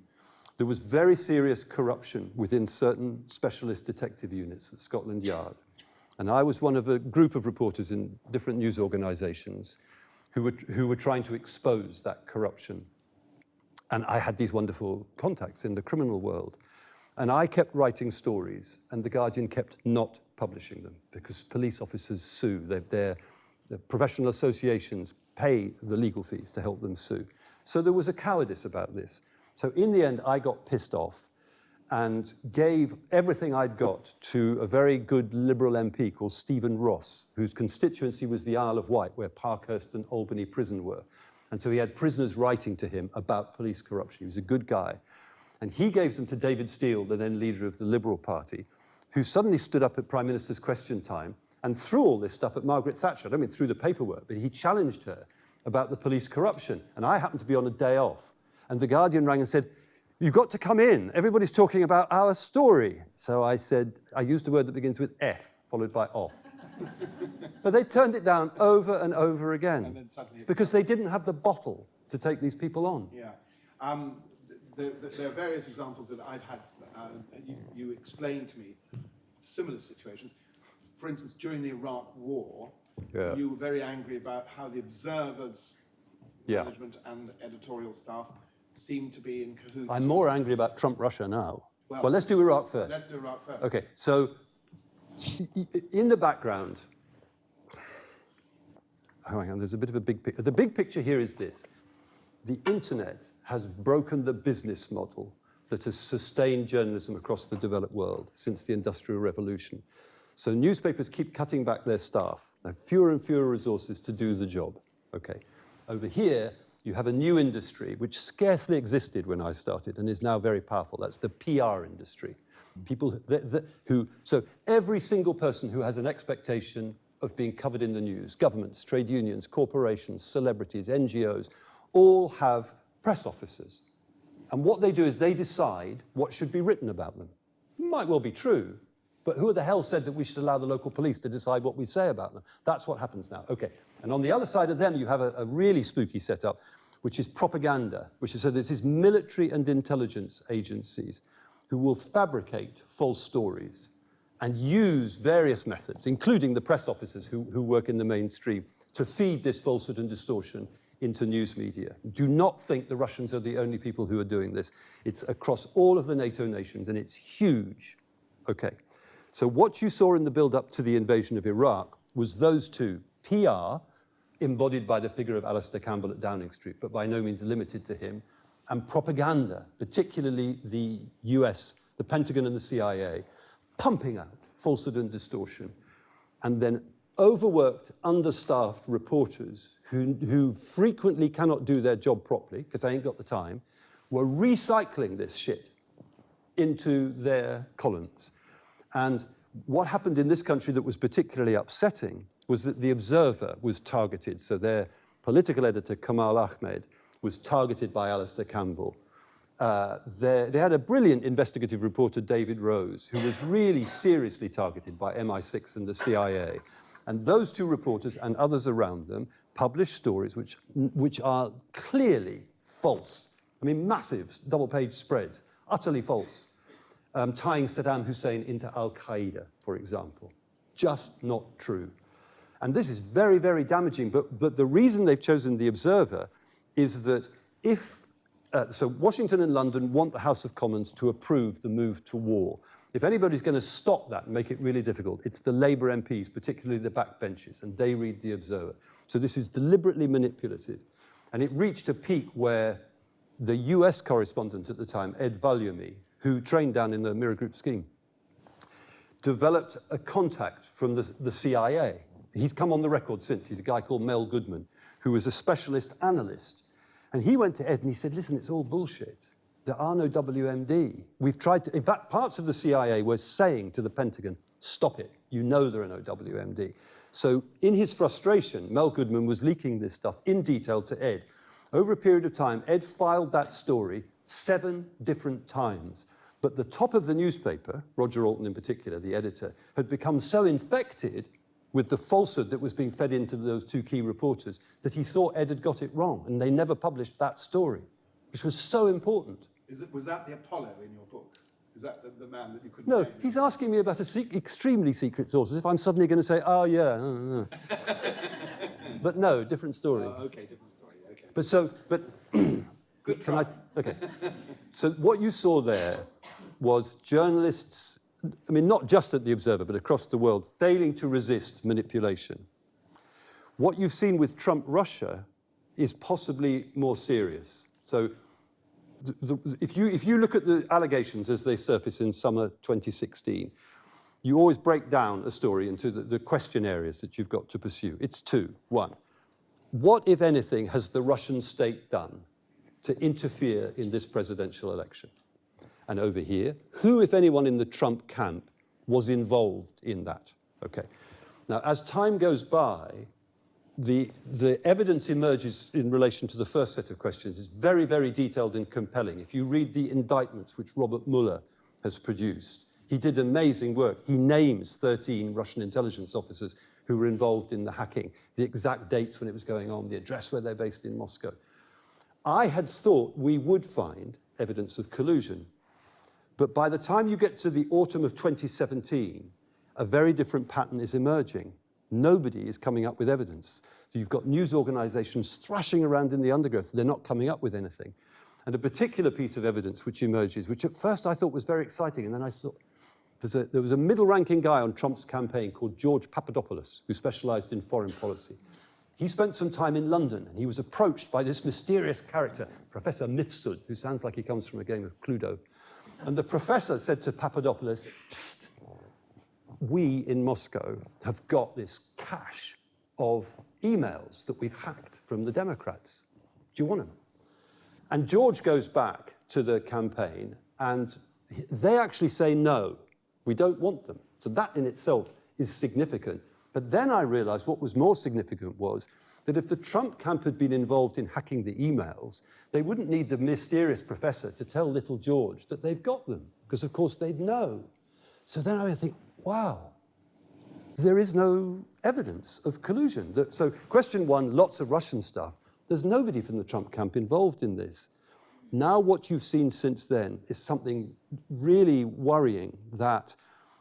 There was very serious corruption within certain specialist detective units at Scotland Yard. And I was one of a group of reporters in different news organisations who were trying to expose that corruption. And I had these wonderful contacts in the criminal world. And I kept writing stories, and The Guardian kept not publishing them because police officers sue. The professional associations pay the legal fees to help them sue. So there was a cowardice about this. So in the end, I got pissed off and gave everything I'd got to a very good Liberal MP called Stephen Ross, whose constituency was the Isle of Wight, where Parkhurst and Albany Prison were. And so he had prisoners writing to him about police corruption. He was a good guy. And he gave them to David Steel, the then leader of the Liberal Party, who suddenly stood up at Prime Minister's Question Time and threw all this stuff at Margaret Thatcher. I don't mean through the paperwork, but he challenged her about the police corruption. And I happened to be on a day off. And The Guardian rang and said, "You've got to come in. Everybody's talking about our story." So I said, I used a word that begins with F, followed by off. But they turned it down over and over again. And then suddenly because they didn't have the bottle to take these people on. Yeah. There are various examples that I've had, you explained to me, similar situations. For instance, during the Iraq War, you were very angry about how the Observer's management and editorial staff seemed to be in cahoots. I'm more angry about Trump-Russia now. Well, let's do Iraq first. Let's do Iraq first. Okay, so in the background, hang on, there's a bit of a big picture. The big picture here is this. The internet has broken the business model that has sustained journalism across the developed world since the Industrial Revolution. So newspapers keep cutting back their staff. They have fewer and fewer resources to do the job. Okay. Over here, you have a new industry which scarcely existed when I started and is now very powerful. That's the PR industry. People so every single person who has an expectation of being covered in the news, governments, trade unions, corporations, celebrities, NGOs, all have press officers. And what they do is they decide what should be written about them. It might well be true, but who the hell said that we should allow the local police to decide what we say about them? That's what happens now. Okay. And on the other side of them, you have a really spooky setup, which is propaganda, which is so this is military and intelligence agencies who will fabricate false stories and use various methods, including the press officers who work in the mainstream, to feed this falsehood and distortion into news media. Do not think the Russians are the only people who are doing this. It's across all of the NATO nations, and it's huge. Okay. So what you saw in the build-up to the invasion of Iraq was those two, PR, embodied by the figure of Alistair Campbell at Downing Street, but by no means limited to him, and propaganda, particularly the US, the Pentagon and the CIA, pumping out falsehood and distortion, and then overworked, understaffed reporters who frequently cannot do their job properly, because they ain't got the time, were recycling this shit into their columns. And What happened in this country that was particularly upsetting was that the Observer was targeted. So their political editor, Kamal Ahmed, was targeted by Alistair Campbell. They had a brilliant investigative reporter, David Rose, who was really seriously targeted by MI6 and the CIA. And those two reporters and others around them published stories which are clearly false. I mean, massive double-page spreads, utterly false, tying Saddam Hussein into Al-Qaeda, for example. Just not true. And this is very, very damaging. But the reason they've chosen the Observer is that so Washington and London want the House of Commons to approve the move to war. If anybody's going to stop that and make it really difficult, it's the Labour MPs, particularly the backbenchers, and they read the Observer. So this is deliberately manipulative. And it reached a peak where the US correspondent at the time, Ed Valyumi, who trained down in the Mirror Group scheme, developed a contact from the CIA. He's come on the record since. He's a guy called Mel Goodman, who was a specialist analyst. And he went to Ed and he said, listen, it's all bullshit. There are no WMD. We've tried to, in fact, parts of the CIA were saying to the Pentagon, stop it. You know there are no WMD. So in his frustration, Mel Goodman was leaking this stuff in detail to Ed. Over a period of time, Ed filed that story 7 different times. But the top of the newspaper, Roger Alton in particular, the editor, had become so infected with the falsehood that was being fed into those 2 key reporters that he thought Ed had got it wrong, and they never published that story, which was so important. Was that the Apollo in your book? Is that the man that you couldn't No, name? he's asking me about extremely secret source, as if I'm suddenly going to say, oh, yeah, no. But no, different story. Okay, different story, okay. Good try. Okay. So what you saw there was journalists, I mean, not just at the Observer, but across the world, failing to resist manipulation. What you've seen with Trump-Russia is possibly more serious. So if you look at the allegations as they surface in summer 2016, you always break down a story into the question areas that you've got to pursue. It's 2. 1, what, if anything, has the Russian state done to interfere in this presidential election? And over here, who, if anyone, in the Trump camp was involved in that? Okay. Now, as time goes by, the evidence emerges in relation to the first set of questions is very, very detailed and compelling. If you read the indictments which Robert Mueller has produced, he did amazing work. He names 13 Russian intelligence officers who were involved in the hacking, the exact dates when it was going on, the address where they're based in Moscow. I had thought we would find evidence of collusion. But by the time you get to the autumn of 2017, a very different pattern is emerging. Nobody is coming up with evidence. So you've got news organizations thrashing around in the undergrowth. They're not coming up with anything. And a particular piece of evidence which emerges, which at first I thought was very exciting, and then I thought, there was a middle-ranking guy on Trump's campaign called George Papadopoulos, who specialized in foreign policy. He spent some time in London, and he was approached by this mysterious character, Professor Mifsud, who sounds like he comes from a game of Cluedo. And the professor said to Papadopoulos, psst, we in Moscow have got this cache of emails that we've hacked from the Democrats. Do you want them? And George goes back to the campaign, and they actually say, no, we don't want them. So that in itself is significant. But then I realized what was more significant was that if the Trump camp had been involved in hacking the emails, they wouldn't need the mysterious professor to tell little George that they've got them, because of course they'd know. So then I would think, wow, there is no evidence of collusion. So question 1, lots of Russian stuff. There's nobody from the Trump camp involved in this. Now what you've seen since then is something really worrying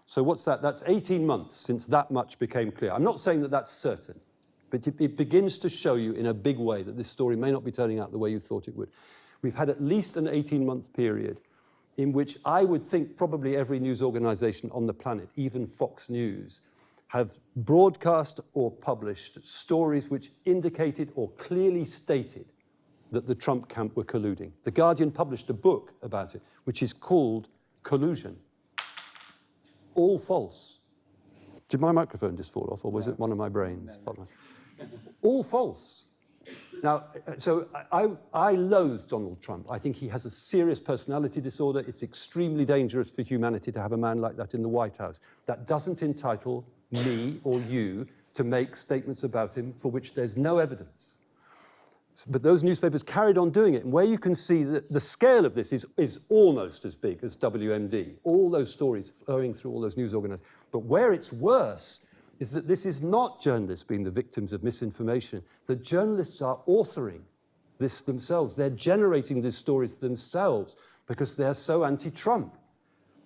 so what's that? That's 18 months since that much became clear. I'm not saying that that's certain, but it begins to show you in a big way that this story may not be turning out the way you thought it would. We've had at least an 18-month period in which I would think probably every news organization on the planet, even Fox News, have broadcast or published stories which indicated or clearly stated that the Trump camp were colluding. The Guardian published a book about it, which is called Collusion. All false. Did my microphone just fall off, or was it one of my brains? All false. Now, so I loathe Donald Trump. I think he has a serious personality disorder. It's extremely dangerous for humanity to have a man like that in the White House. That doesn't entitle me or you to make statements about him for which there's no evidence. But those newspapers carried on doing it. And where you can see that the scale of this is almost as big as WMD, all those stories flowing through all those news organizations. But where it's worse is that this is not journalists being the victims of misinformation. The journalists are authoring this themselves. They're generating these stories themselves because they're so anti-Trump.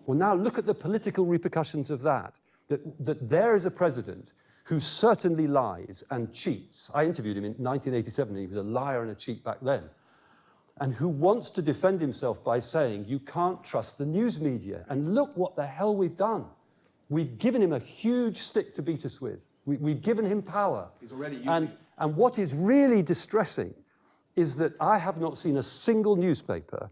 Well, now look at the political repercussions of that there is a president who certainly lies and cheats. I interviewed him in 1987, and he was a liar and a cheat back then, and who wants to defend himself by saying, you can't trust the news media. And look what the hell we've done. We've given him a huge stick to beat us with. We've given him power. He's already using it. And what is really distressing is that I have not seen a single newspaper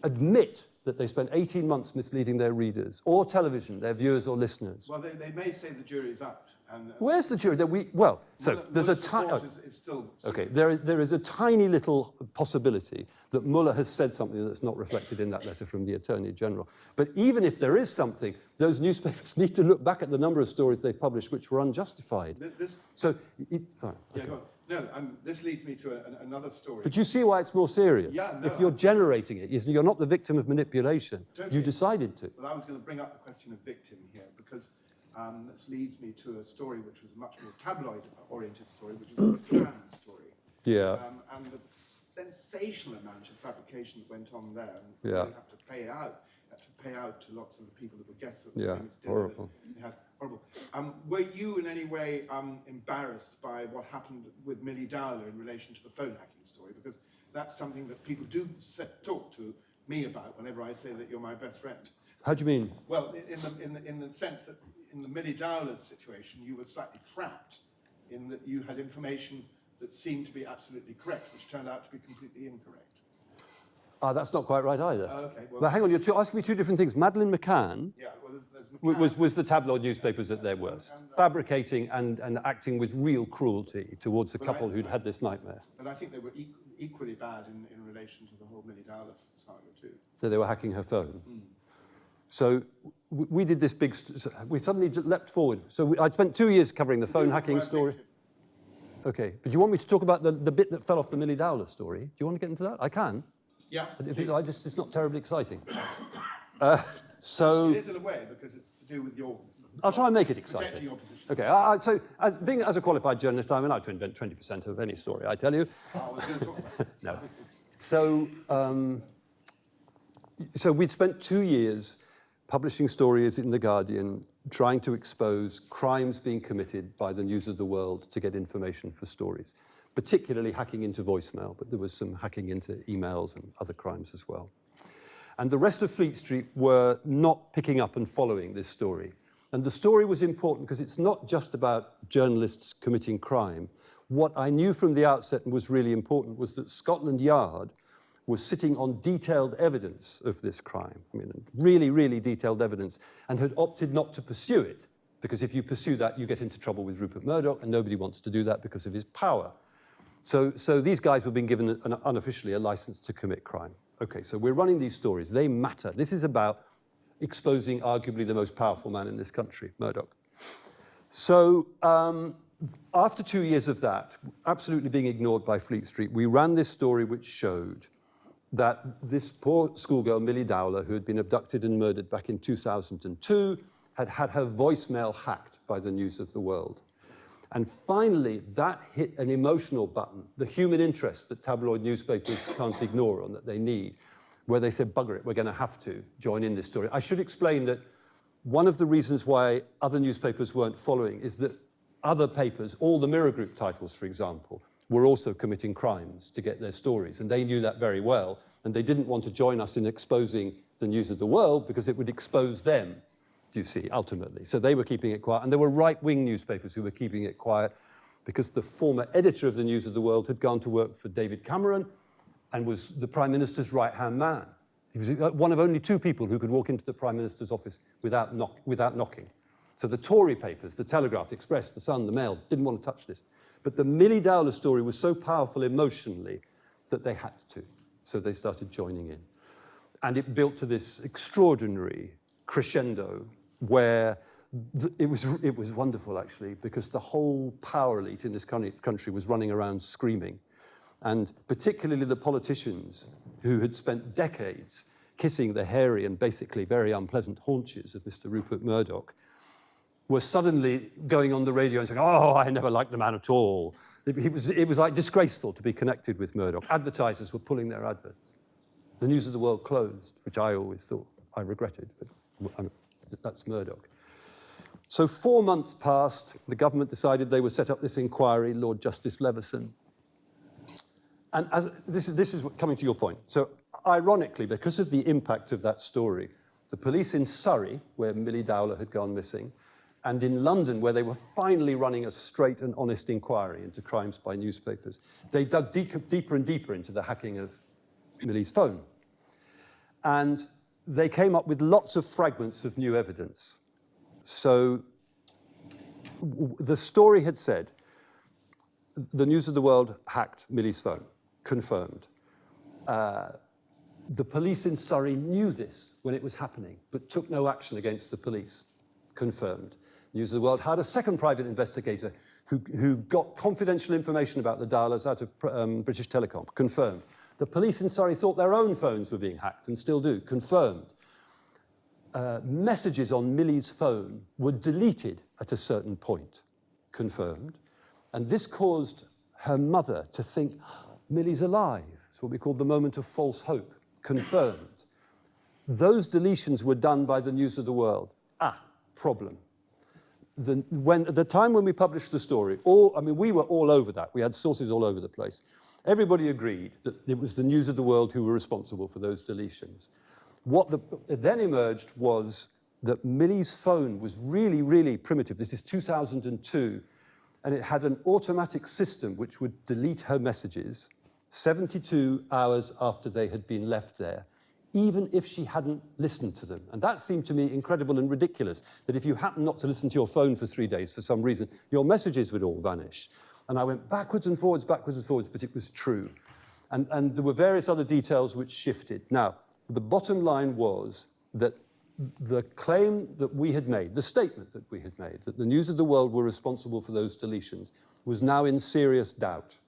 admit that they spent 18 months misleading their readers, or television, their viewers or listeners. Well, they may say the jury's out. And, where's the jury? There's a tiny... Okay, there is a tiny little possibility that Mueller has said something that's not reflected in that letter from the Attorney General. But even if there is something, those newspapers need to look back at the number of stories they've published which were unjustified. Go on. No, this leads me to another story. But you see why it's more serious? Yeah, no, if you're generating it, you're not the victim of manipulation. Totally. You decided to. Well, I was going to bring up the question of victim here, because this leads me to a story which was a much more tabloid-oriented story, which is the McCann story. Yeah. And the sensational amount of fabrication that went on there. And Yeah. You have to pay out to lots of the people that were guests at the Yeah, famous dinner. horrible. Horrible. Were you in any way embarrassed by what happened with Millie Dowler in relation to the phone hacking story? Because that's something that people do talk to me about whenever I say that you're my best friend. How do you mean? Well, in the sense that in the Millie Dowler situation, you were slightly trapped in that you had information that seemed to be absolutely correct, which turned out to be completely incorrect. That's not quite right either. Okay, well... But hang on, you're asking me two different things. Madeleine McCann... Yeah, well, there's McCann... was the tabloid newspapers at their worst, fabricating and acting with real cruelty towards a couple who'd had this nightmare. But I think they were equally bad in relation to the whole Millie Dowler saga too. So they were hacking her phone. So we did this big... We suddenly leapt forward. So I spent 2 years covering the phone hacking story. Okay, but do you want me to talk about the bit that fell off the Millie Dowler story? Do you want to get into that? I can. Yeah. It's not terribly exciting. So... It is in a way, because it's to do with your... I'll try and make it exciting. Protecting your position. Okay, so as a qualified journalist, I'm allowed to invent 20% of any story, I tell you. I was going to talk about it. No. So we'd spent 2 years publishing stories in The Guardian, trying to expose crimes being committed by the News of the World to get information for stories, particularly hacking into voicemail, but there was some hacking into emails and other crimes as well. And the rest of Fleet Street were not picking up and following this story. And the story was important because it's not just about journalists committing crime. What I knew from the outset and was really important was that Scotland Yard was sitting on detailed evidence of this crime. I mean, really, really detailed evidence, and had opted not to pursue it, because if you pursue that, you get into trouble with Rupert Murdoch, and nobody wants to do that because of his power. So these guys were being given unofficially a license to commit crime. Okay, so we're running these stories. They matter. This is about exposing arguably the most powerful man in this country, Murdoch. So after 2 years of that, absolutely being ignored by Fleet Street, we ran this story which showed that this poor schoolgirl, Millie Dowler, who had been abducted and murdered back in 2002, had had her voicemail hacked by the News of the World. And finally, that hit an emotional button, the human interest that tabloid newspapers can't ignore and that they need, where they said, bugger it, we're going to have to join in this story. I should explain that one of the reasons why other newspapers weren't following is that other papers, all the Mirror Group titles, for example, were also committing crimes to get their stories, and they knew that very well, and they didn't want to join us in exposing the News of the World because it would expose them, do you see, ultimately. So they were keeping it quiet, and there were right-wing newspapers who were keeping it quiet because the former editor of the News of the World had gone to work for David Cameron and was the Prime Minister's right-hand man. He was one of only 2 people who could walk into the Prime Minister's office without knocking. So the Tory papers, the Telegraph, the Express, the Sun, the Mail, didn't want to touch this. But the Millie Dowler story was so powerful emotionally that they had to. So they started joining in. And it built to this extraordinary crescendo where it was wonderful, actually, because the whole power elite in this country was running around screaming. And particularly the politicians who had spent decades kissing the hairy and basically very unpleasant haunches of Mr. Rupert Murdoch were suddenly going on the radio and saying, oh, I never liked the man at all. It was like disgraceful to be connected with Murdoch. Advertisers were pulling their adverts. The News of the World closed, which I always thought I regretted, but that's Murdoch. So 4 months passed. The government decided they would set up this inquiry, Lord Justice Leveson. And this is coming to your point. So ironically, because of the impact of that story, the police in Surrey, where Millie Dowler had gone missing, and in London, where they were finally running a straight and honest inquiry into crimes by newspapers, they dug deeper and deeper into the hacking of Millie's phone. And they came up with lots of fragments of new evidence. So the story had said, the News of the World hacked Millie's phone, confirmed. The police in Surrey knew this when it was happening, but took no action against the police, confirmed. News of the World had a second private investigator who got confidential information about the Dowlers out of British Telecom, confirmed. The police in Surrey thought their own phones were being hacked and still do, confirmed. Messages on Millie's phone were deleted at a certain point, confirmed. And this caused her mother to think, Millie's alive. It's what we call the moment of false hope, confirmed. Those deletions were done by the News of the World. Problem. At the time when we published the story, we were all over that. We had sources all over the place. Everybody agreed that it was the News of the World who were responsible for those deletions. What then emerged was that Millie's phone was really, really primitive. This is 2002, and it had an automatic system which would delete her messages 72 hours after they had been left there, even if she hadn't listened to them. And that seemed to me incredible and ridiculous, that if you happened not to listen to your phone for 3 days for some reason, your messages would all vanish. And I went backwards and forwards, but it was true. And there were various other details which shifted. Now, the bottom line was that the claim that we had made, the statement that we had made, that the News of the World were responsible for those deletions, was now in serious doubt.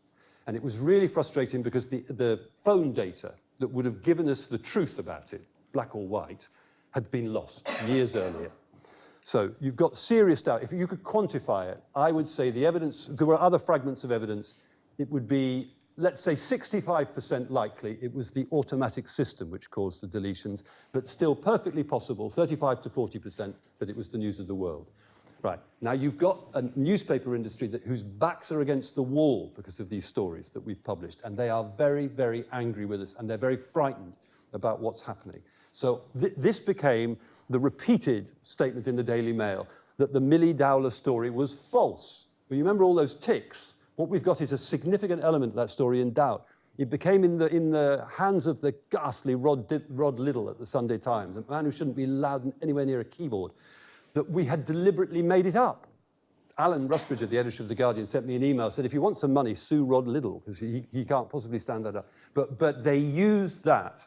And it was really frustrating because the phone data that would have given us the truth about it, black or white, had been lost years earlier. So you've got serious doubt. If you could quantify it, I would say the evidence, there were other fragments of evidence, it would be, let's say 65% likely it was the automatic system which caused the deletions, but still perfectly possible, 35 to 40%, that it was the News of the World. Right, now you've got a newspaper industry whose backs are against the wall because of these stories that we've published, and they are very, very angry with us, and they're very frightened about what's happening. So this became the repeated statement in the Daily Mail that the Millie Dowler story was false. Well, you remember all those ticks? What we've got is a significant element of that story in doubt. It became in the hands of the ghastly Rod Liddell at the Sunday Times, a man who shouldn't be allowed anywhere near a keyboard, that we had deliberately made it up. Alan Rusbridger, the editor of The Guardian, sent me an email, said, if you want some money, sue Rod Liddell, because he can't possibly stand that up. But they used that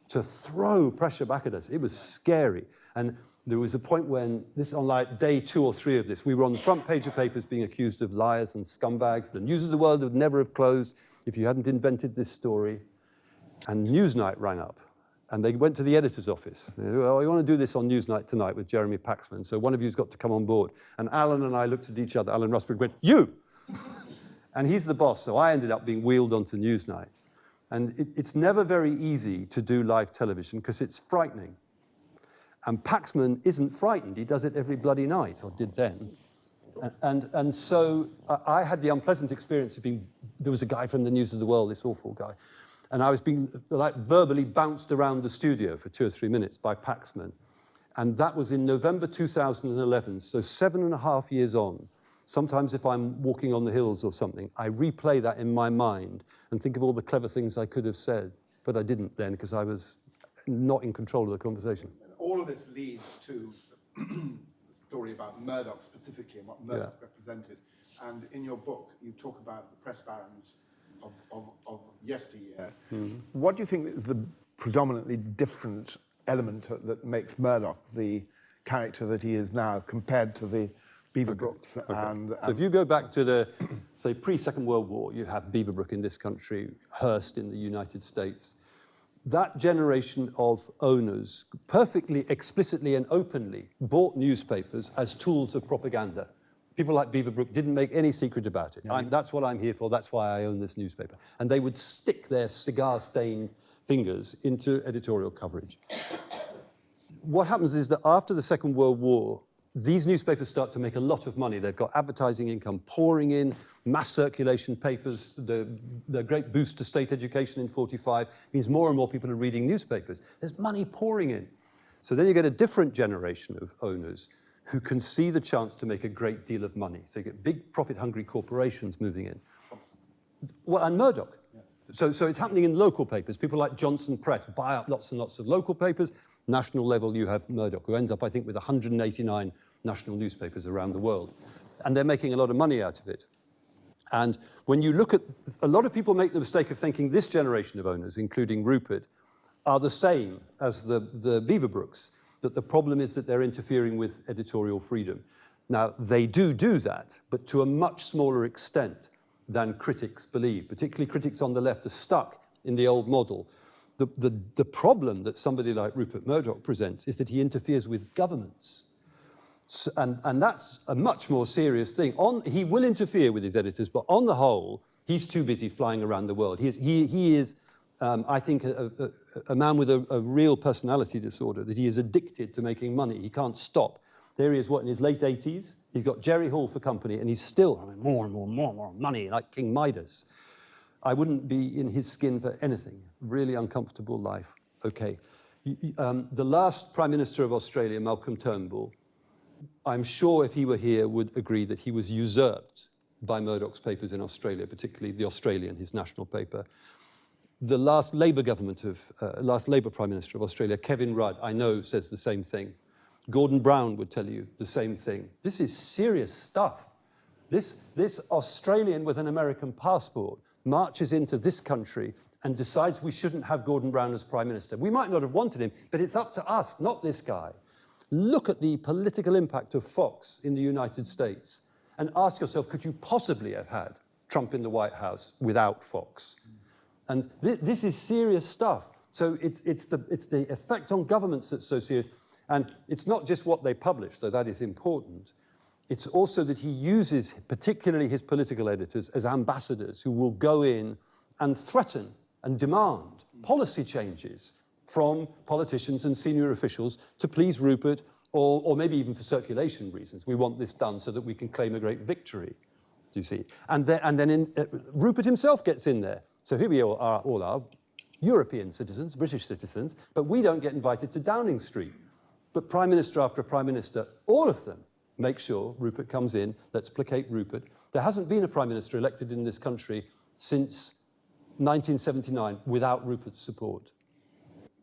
to throw pressure back at us. It was scary. And there was a point when, on like day 2 or 3 of this, we were on the front page of papers being accused of liars and scumbags. The News of the World would never have closed if you hadn't invented this story. And Newsnight rang up. And they went to the editor's office. Well, we want to do this on Newsnight tonight with Jeremy Paxman, so one of you's got to come on board. And Alan and I looked at each other. Alan Rusbridge went, you! And he's the boss, so I ended up being wheeled onto Newsnight. And it's never very easy to do live television because it's frightening. And Paxman isn't frightened. He does it every bloody night, or did then. And so I had the unpleasant experience of being, there was a guy from the News of the World, this awful guy, and I was being like verbally bounced around the studio for 2 or 3 minutes by Paxman. And that was in November 2011, so 7.5 years on. Sometimes if I'm walking on the hills or something, I replay that in my mind and think of all the clever things I could have said. But I didn't then because I was not in control of the conversation. And all of this leads to the story about Murdoch specifically and what Murdoch represented. and in your book you talk about the press barons of yesteryear. What do you think is the predominantly different element that makes Murdoch the character that he is now compared to the Beaverbrooks? So if you go back to the, say, pre-Second World War, you have Beaverbrook in this country, Hearst in the United States. That generation of owners perfectly explicitly and openly bought newspapers as tools of propaganda. People like Beaverbrook didn't make any secret about it. That's what I'm here for, that's why I own this newspaper. And they would stick their cigar-stained fingers into editorial coverage. What happens is that after the Second World War, these newspapers start to make a lot of money. They've got advertising income pouring in, mass circulation papers, the great boost to state education in 45 means more and more people are reading newspapers. There's money pouring in. So then you get a different generation of owners who can see the chance to make a great deal of money. So you get big profit-hungry corporations moving in. Well, and Murdoch. So it's happening in local papers. People like Johnson Press buy up lots and lots of local papers. National level, you have Murdoch, who ends up, I think, with 189 national newspapers around the world. And they're making a lot of money out of it. And when you look at, a lot of people make the mistake of thinking this generation of owners, including Rupert, are the same as the Beaverbrooks, that the problem is that they're interfering with editorial freedom. Now, they do that, but to a much smaller extent than critics believe. Particularly critics on the left are stuck in the old model. The problem that somebody like Rupert Murdoch presents is that he interferes with governments. So, and that's a much more serious thing. He will interfere with his editors, but on the whole, he's too busy flying around the world. He is I think, a man with a real personality disorder, that he is addicted to making money. He can't stop. There he is, in his late 80s? He's got Jerry Hall for company, and he's still having more and more money, like King Midas. I wouldn't be in his skin for anything. Really uncomfortable life. Okay. The last Prime Minister of Australia, Malcolm Turnbull, I'm sure if he were here would agree that he was usurped by Murdoch's papers in Australia, particularly The Australian, his national paper. The last Labour Prime Minister of Australia, Kevin Rudd, I know says the same thing. Gordon Brown would tell you the same thing. This is serious stuff. This Australian with an American passport marches into this country and decides we shouldn't have Gordon Brown as Prime Minister. We might not have wanted him, but it's up to us, not this guy. Look at the political impact of Fox in the United States and ask yourself, could you possibly have had Trump in the White House without Fox? And this is serious stuff. So it's the effect on governments that's so serious. And it's not just what they publish, though that is important. It's also that he uses, particularly his political editors, as ambassadors who will go in and threaten and demand policy changes from politicians and senior officials to please Rupert, or maybe even for circulation reasons. We want this done so that we can claim a great victory, do you see? And then Rupert himself gets in there. So here we all are, European citizens, British citizens, but we don't get invited to Downing Street. But Prime Minister after Prime Minister, all of them make sure Rupert comes in, let's placate Rupert. There hasn't been a Prime Minister elected in this country since 1979 without Rupert's support.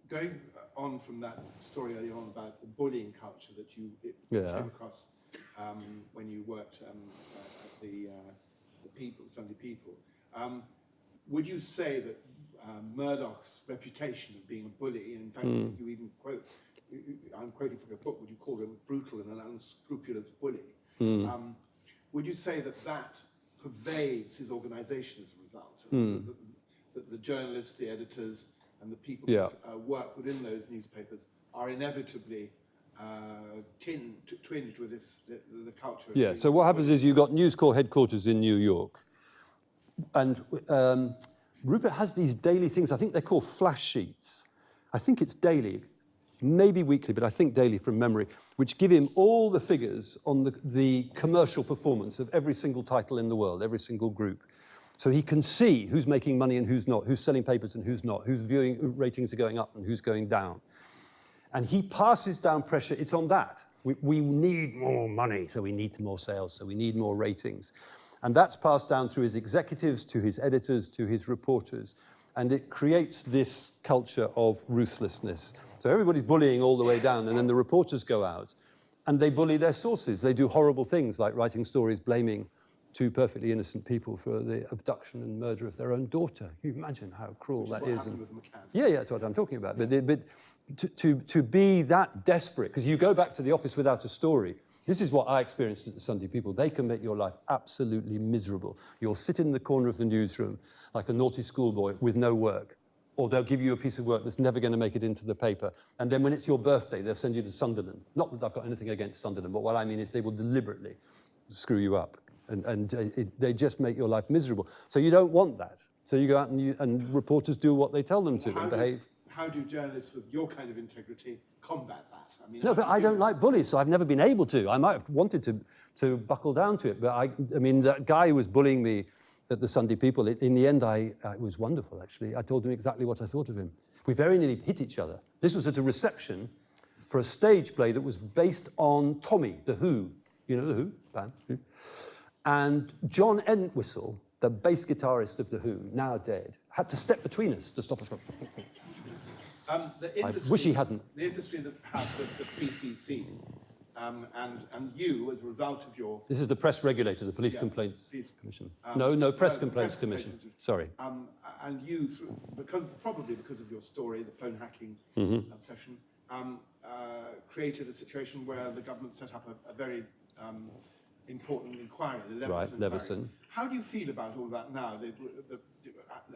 Going on from that story earlier on about the bullying culture that you came across when you worked at the Sunday People, would you say that Murdoch's reputation of being a bully, and in fact you even quote, I'm quoting from your book, would you call him brutal and an unscrupulous bully? Would you say that pervades his organisation as a result? That the journalists, the editors, and the people that work within those newspapers are inevitably twinged with the culture? Yeah, so what happens is you've got News Corps headquarters in New York, and Rupert has these daily things, I think they're called flash sheets. I think it's daily, maybe weekly, but I think daily from memory, which give him all the figures on the commercial performance of every single title in the world, every single group. So he can see who's making money and who's not, who's selling papers and who's not, whose viewing ratings are going up and who's going down. And he passes down pressure, it's on that. We need more money, so we need more sales, so we need more ratings. And that's passed down through his executives, to his editors, to his reporters. And it creates this culture of ruthlessness. So everybody's bullying all the way down, and then the reporters go out and they bully their sources. They do horrible things like writing stories blaming two perfectly innocent people for the abduction and murder of their own daughter. You imagine how cruel that is. Happened with McCann. Yeah, that's what I'm talking about. But to be that desperate, because you go back to the office without a story. This is what I experienced at the Sunday People. They can make your life absolutely miserable. You'll sit in the corner of the newsroom like a naughty schoolboy with no work. Or they'll give you a piece of work that's never going to make it into the paper. And then when it's your birthday, they'll send you to Sunderland. Not that I've got anything against Sunderland, but what I mean is they will deliberately screw you up. They just make your life miserable. So you don't want that. So you go out and reporters do what they tell them to and behave. How do journalists with your kind of integrity combat that? I mean, no, but I don't like bullies, so I've never been able to. I might have wanted to buckle down to it, but I mean, that guy who was bullying me at the Sunday People, in the end, it was wonderful, actually. I told him exactly what I thought of him. We very nearly hit each other. This was at a reception for a stage play that was based on Tommy, The Who. You know The Who? Band. Who? And John Entwistle, the bass guitarist of The Who, now dead, had to step between us to stop us. I wish he hadn't. The industry that had the PCC, and you, as a result of your... This is the press regulator, the Police Complaints Commission. No, Press Complaints Commission. Sorry. And you, probably because of your story, the phone hacking obsession, created a situation where the government set up a very important inquiry, the Leveson Inquiry. Leveson. How do you feel about all that now?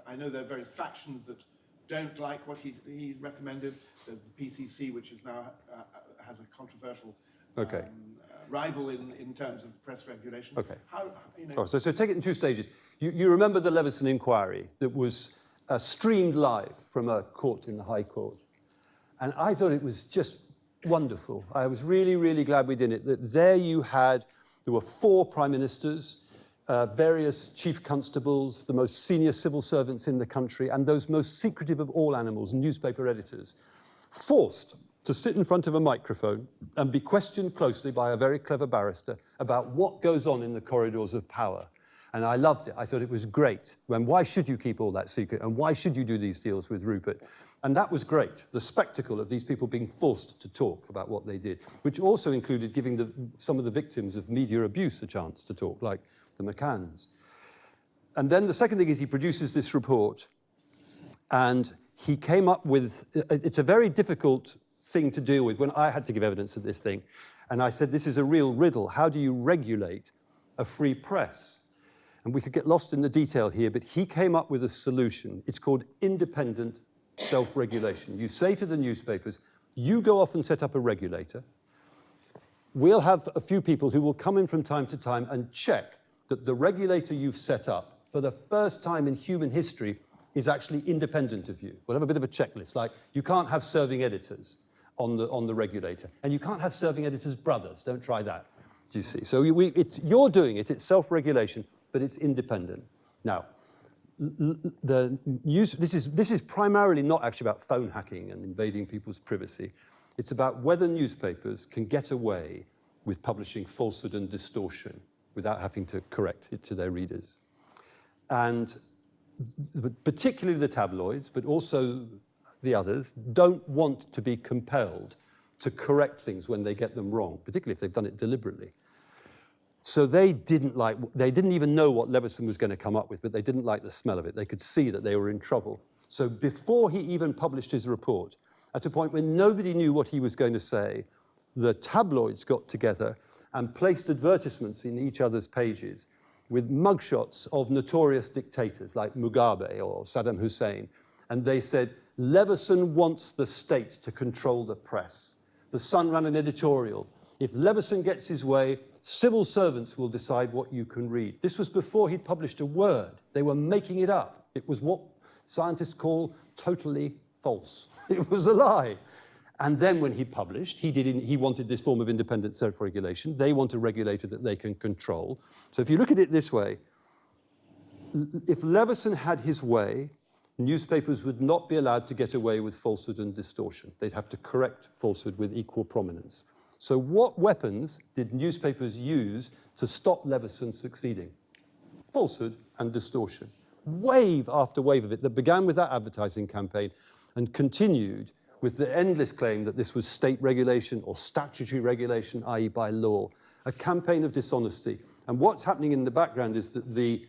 I know there are various factions that don't like what he recommended. There's the PCC, which is now has a controversial rival in terms of press regulation. Okay. How, you know... So take it in two stages. You remember the Leveson Inquiry that was streamed live from a court in the High Court. And I thought it was just wonderful. I was really, really glad we did it. That there were 4 prime ministers, various chief constables, the most senior civil servants in the country, and those most secretive of all animals, newspaper editors, forced to sit in front of a microphone and be questioned closely by a very clever barrister about what goes on in the corridors of power. And I loved it. I thought it was great. Why should you keep all that secret? And why should you do these deals with Rupert? And that was great, the spectacle of these people being forced to talk about what they did, which also included giving some of the victims of media abuse a chance to talk, like the McCanns. And then the second thing is he produces this report, and he came up with, it's a very difficult thing to deal with when I had to give evidence of this thing. And I said, this is a real riddle. How do you regulate a free press? And we could get lost in the detail here, but he came up with a solution. It's called independent self-regulation. You say to the newspapers, you go off and set up a regulator. We'll have a few people who will come in from time to time and check that the regulator you've set up, for the first time in human history, is actually independent of you. We'll have a bit of a checklist, like you can't have serving editors on the regulator, and you can't have serving editors' brothers. Don't try that, do you see? So you're doing it, it's self-regulation, but it's independent. Now, this is primarily not actually about phone hacking and invading people's privacy. It's about whether newspapers can get away with publishing falsehood and distortion without having to correct it to their readers. And particularly the tabloids, but also the others, don't want to be compelled to correct things when they get them wrong, particularly if they've done it deliberately. So they didn't even know what Leveson was going to come up with, but they didn't like the smell of it. They could see that they were in trouble. So before he even published his report, at a point when nobody knew what he was going to say, the tabloids got together and placed advertisements in each other's pages with mugshots of notorious dictators like Mugabe or Saddam Hussein. And they said, Leveson wants the state to control the press. The Sun ran an editorial. If Leveson gets his way, civil servants will decide what you can read. This was before he'd published a word. They were making it up. It was what scientists call totally false. It was a lie. And then when he published, he wanted this form of independent self-regulation. They want a regulator that they can control. So if you look at it this way, if Leveson had his way, newspapers would not be allowed to get away with falsehood and distortion. They'd have to correct falsehood with equal prominence. So what weapons did newspapers use to stop Leveson succeeding? Falsehood and distortion. Wave after wave of it that began with that advertising campaign and continued with the endless claim that this was state regulation or statutory regulation, i.e. by law, a campaign of dishonesty, And what's happening in the background is that the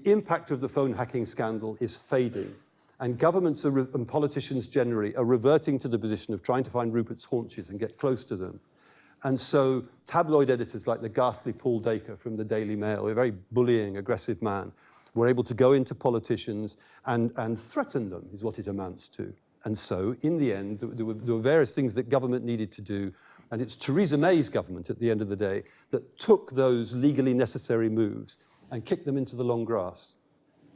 impact of the phone hacking scandal is fading. And governments and politicians generally are reverting to the position of trying to find Rupert's haunches and get close to them. And so tabloid editors like the ghastly Paul Dacre from the Daily Mail, a very bullying, aggressive man, were able to go into politicians and threaten them, is what it amounts to. And so, in the end, there were various things that government needed to do. And it's Theresa May's government, at the end of the day, that took those legally necessary moves and kicked them into the long grass.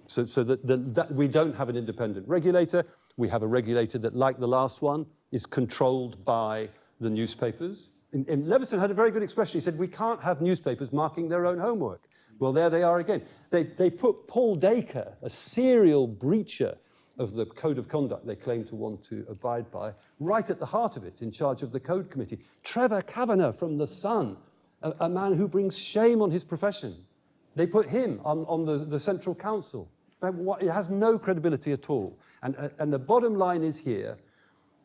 So that we don't have an independent regulator. We have a regulator that, like the last one, is controlled by the newspapers. And Leveson had a very good expression. He said, we can't have newspapers marking their own homework. Well, there they are again. They put Paul Dacre, a serial breacher of the code of conduct they claim to want to abide by, right at the heart of it, in charge of the code committee. Trevor Kavanagh from The Sun, a man who brings shame on his profession. They put him on the Central Council. It has no credibility at all. And the bottom line is here,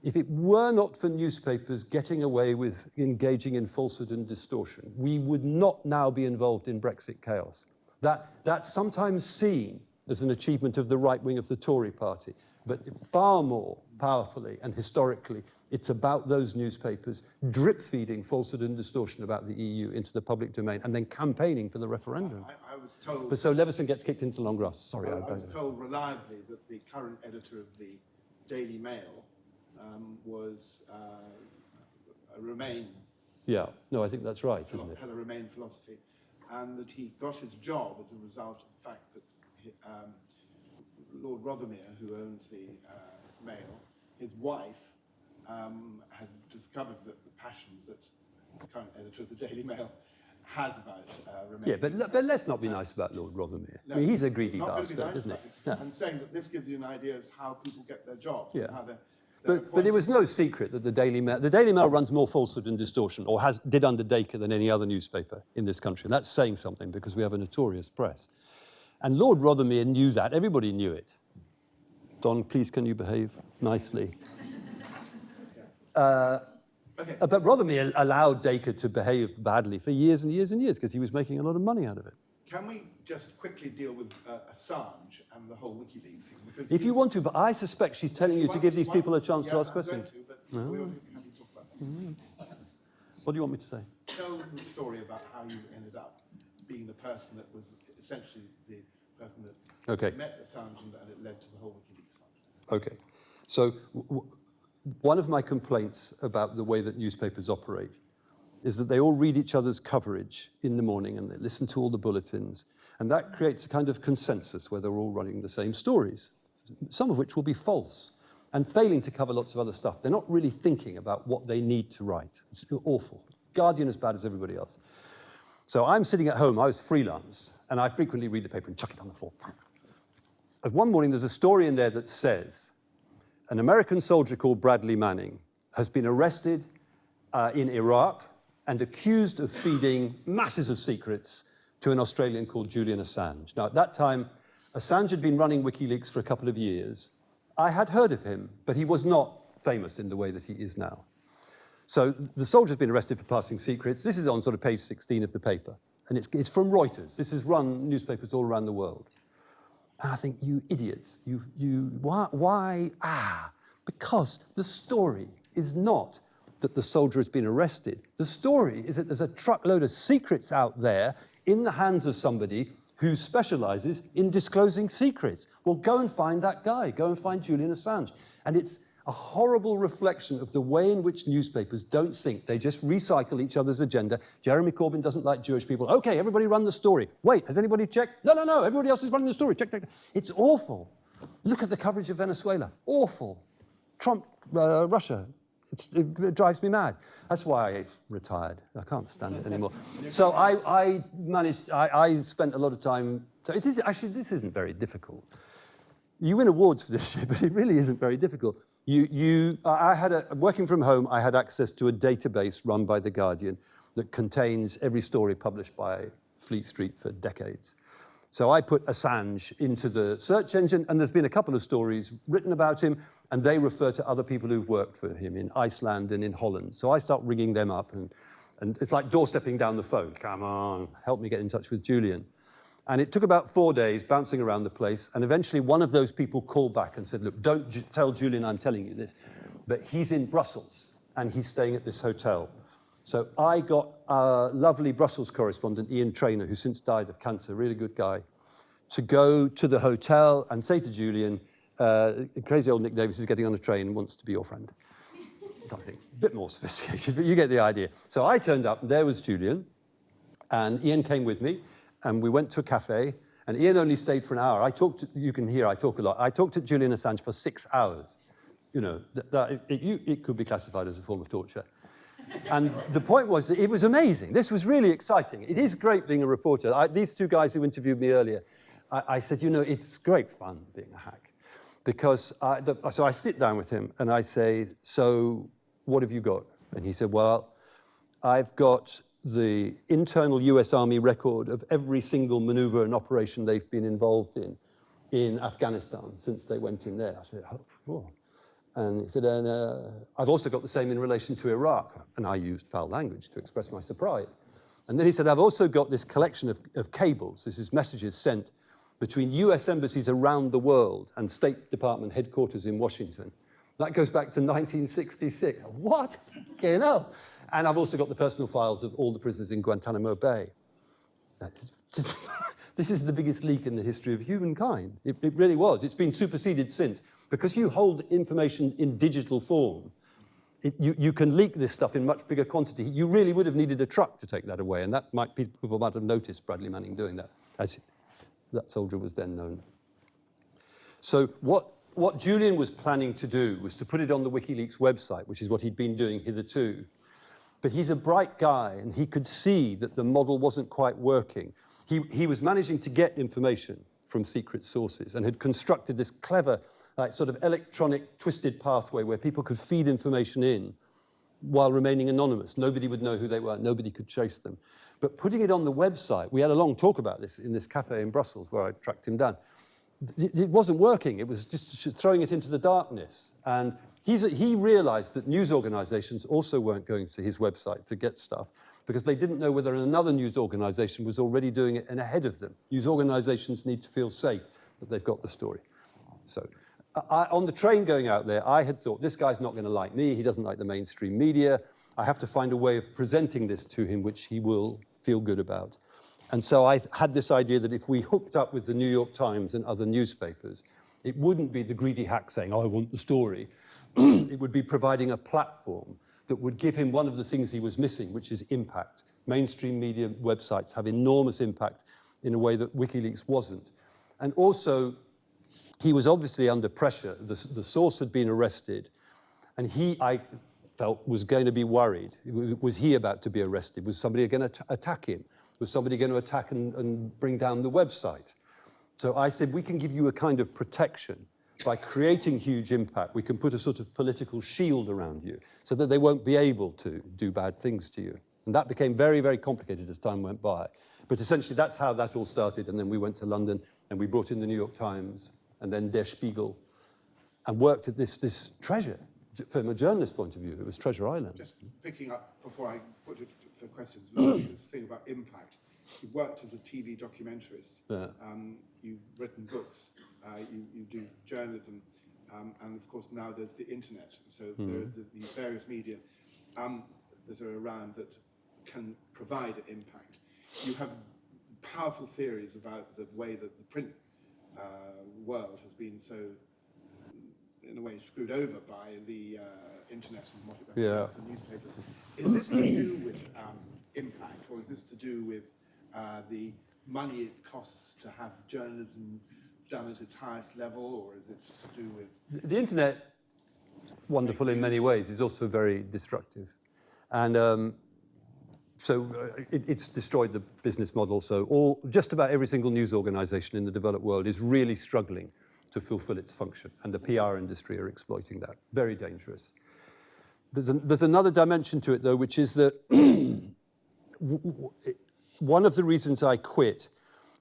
if it were not for newspapers getting away with engaging in falsehood and distortion, we would not now be involved in Brexit chaos. That's sometimes seen as an achievement of the right wing of the Tory party, but far more powerfully and historically, it's about those newspapers drip-feeding falsehood and distortion about the EU into the public domain and then campaigning for the referendum. I was told... But so Leveson gets kicked into long grass. Sorry, I was told reliably that the current editor of the Daily Mail was a Remain... Yeah, no, I think that's right, isn't it? Had a Remain philosophy, and that he got his job as a result of the fact that Lord Rothermere, who owns the Mail, his wife, had discovered that the passions that the current editor of the Daily Mail has about Remain. Yeah, but let's not be nice about Lord Rothermere. No, I mean, he's a greedy not bastard, nice isn't he? Yeah. And saying that this gives you an idea as how people get their jobs. Yeah. And how they're But it was no secret that the Daily Mail runs more falsehood and distortion, or did under Dacre, than any other newspaper in this country. And that's saying something, because we have a notorious press. And Lord Rothermere knew that. Everybody knew it. Don, please, can you behave nicely? Okay. But Rothermere allowed Dacre to behave badly for years and years and years, because he was making a lot of money out of it. Can we just quickly deal with Assange and the whole WikiLeaks thing? Because If you want to, but I suspect she's telling you to give these people a chance to ask questions. But we ought to have you talk about that. What do you want me to say? Tell the story about how you ended up being the person that was essentially the person that met Assange, and it led to the whole WikiLeaks one. Okay. So one of my complaints about the way that newspapers operate is that they all read each other's coverage in the morning and they listen to all the bulletins, and that creates a kind of consensus where they're all running the same stories, some of which will be false and failing to cover lots of other stuff. They're not really thinking about what they need to write. It's awful. Guardian as bad as everybody else. So I'm sitting at home, I was freelance, and I frequently read the paper and chuck it on the floor. And one morning there's a story in there that says, an American soldier called Bradley Manning has been arrested in Iraq and accused of feeding masses of secrets to an Australian called Julian Assange. Now, at that time, Assange had been running WikiLeaks for a couple of years. I had heard of him, but he was not famous in the way that he is now. So the soldier's been arrested for passing secrets. This is on sort of page 16 of the paper, and it's from Reuters. This has run newspapers all around the world. And I think, you idiots, why? Because the story is not that the soldier has been arrested. The story is that there's a truckload of secrets out there in the hands of somebody who specializes in disclosing secrets. Well, go and find that guy. Go and find Julian Assange. And it's a horrible reflection of the way in which newspapers don't think. They just recycle each other's agenda. Jeremy Corbyn doesn't like Jewish people. Okay, everybody run the story. Wait, has anybody checked? No, everybody else is running the story. Check. It's awful. Look at the coverage of Venezuela. Awful. Trump, Russia. It drives me mad. That's why I retired. I can't stand it anymore. So I spent a lot of time. So it is actually, this isn't very difficult. You win awards for this shit, but it really isn't very difficult. Working from home, I had access to a database run by The Guardian that contains every story published by Fleet Street for decades. So I put Assange into the search engine, and there's been a couple of stories written about him, and they refer to other people who've worked for him in Iceland and in Holland. So I start ringing them up, and And it's like doorstepping down the phone. Come on, help me get in touch with Julian. And it took about 4 days bouncing around the place. And eventually one of those people called back and said, look, don't tell Julian I'm telling you this, but he's in Brussels and he's staying at this hotel. So I got our lovely Brussels correspondent, Ian Traynor, who since died of cancer, really good guy, to go to the hotel and say to Julian, crazy old Nick Davies is getting on a train and wants to be your friend. I think a bit more sophisticated, but you get the idea. So I turned up, and there was Julian, and Ian came with me, and we went to a cafe, and Ian only stayed for an hour. You can hear I talk a lot. I talked to Julian Assange for 6 hours. You know, it could be classified as a form of torture. And the point was that it was amazing. This was really exciting. It is great being a reporter. These two guys who interviewed me earlier, I said, you know, it's great fun being a hack. Because so I sit down with him and I say, so what have you got? And he said, well, I've got the internal US Army record of every single maneuver and operation they've been involved in Afghanistan since they went in there. I said, oh. And he said, and I've also got the same in relation to Iraq. And I used foul language to express my surprise. And then he said, I've also got this collection of cables. This is messages sent between US embassies around the world and State Department headquarters in Washington. That goes back to 1966. What? Okay, no. And I've also got the personal files of all the prisoners in Guantanamo Bay. This is the biggest leak in the history of humankind. It really was. It's been superseded since. Because you hold information in digital form, you can leak this stuff in much bigger quantity. You really would have needed a truck to take that away, and people might have noticed Bradley Manning doing that, as that soldier was then known. So what Julian was planning to do was to put it on the WikiLeaks website, which is what he'd been doing hitherto. But he's a bright guy, and he could see that the model wasn't quite working. He was managing to get information from secret sources and had constructed this clever, like sort of electronic twisted pathway where people could feed information in while remaining anonymous. Nobody would know who they were. Nobody could chase them. But putting it on the website, we had a long talk about this in this cafe in Brussels where I tracked him down. It wasn't working. It was just throwing it into the darkness. And he realized that news organizations also weren't going to his website to get stuff because they didn't know whether another news organization was already doing it and ahead of them. News organizations need to feel safe that they've got the story. So on the train going out there, I had thought, this guy's not going to like me. He doesn't like the mainstream media. I have to find a way of presenting this to him which he will feel good about. And so I had this idea that if we hooked up with the New York Times and other newspapers, it wouldn't be the greedy hack saying, oh, I want the story. It would be providing a platform that would give him one of the things he was missing, which is impact. Mainstream media websites have enormous impact in a way that WikiLeaks wasn't. And also, he was obviously under pressure. The source had been arrested, and I felt, was going to be worried. Was he about to be arrested? Was somebody going to attack him? Was somebody going to attack and bring down the website? So I said, we can give you a kind of protection by creating huge impact. We can put a sort of political shield around you so that they won't be able to do bad things to you. And that became very, very complicated as time went by. But essentially, that's how that all started. And then we went to London, and we brought in the New York Times, and then Der Spiegel, and worked at this treasure. From a journalist point of view, it was Treasure Island. Just picking up, before I put it for questions, this thing about impact. You've worked as a TV documentarist. Yeah. You've written books. You do journalism. And of course, now there's the internet. So there's the various media that are around that can provide impact. You have powerful theories about the way that the print world has been so, in a way, screwed over by the internet and what it represents for newspapers. Is this to do with impact, or is this to do with the money it costs to have journalism done at its highest level, or is it to do with... The internet, wonderful in many ways, is also very destructive. And it's destroyed the business model. So just about every single news organization in the developed world is really struggling to fulfill its function. And the PR industry are exploiting that. Very dangerous. There's another dimension to it, though, which is that one of the reasons I quit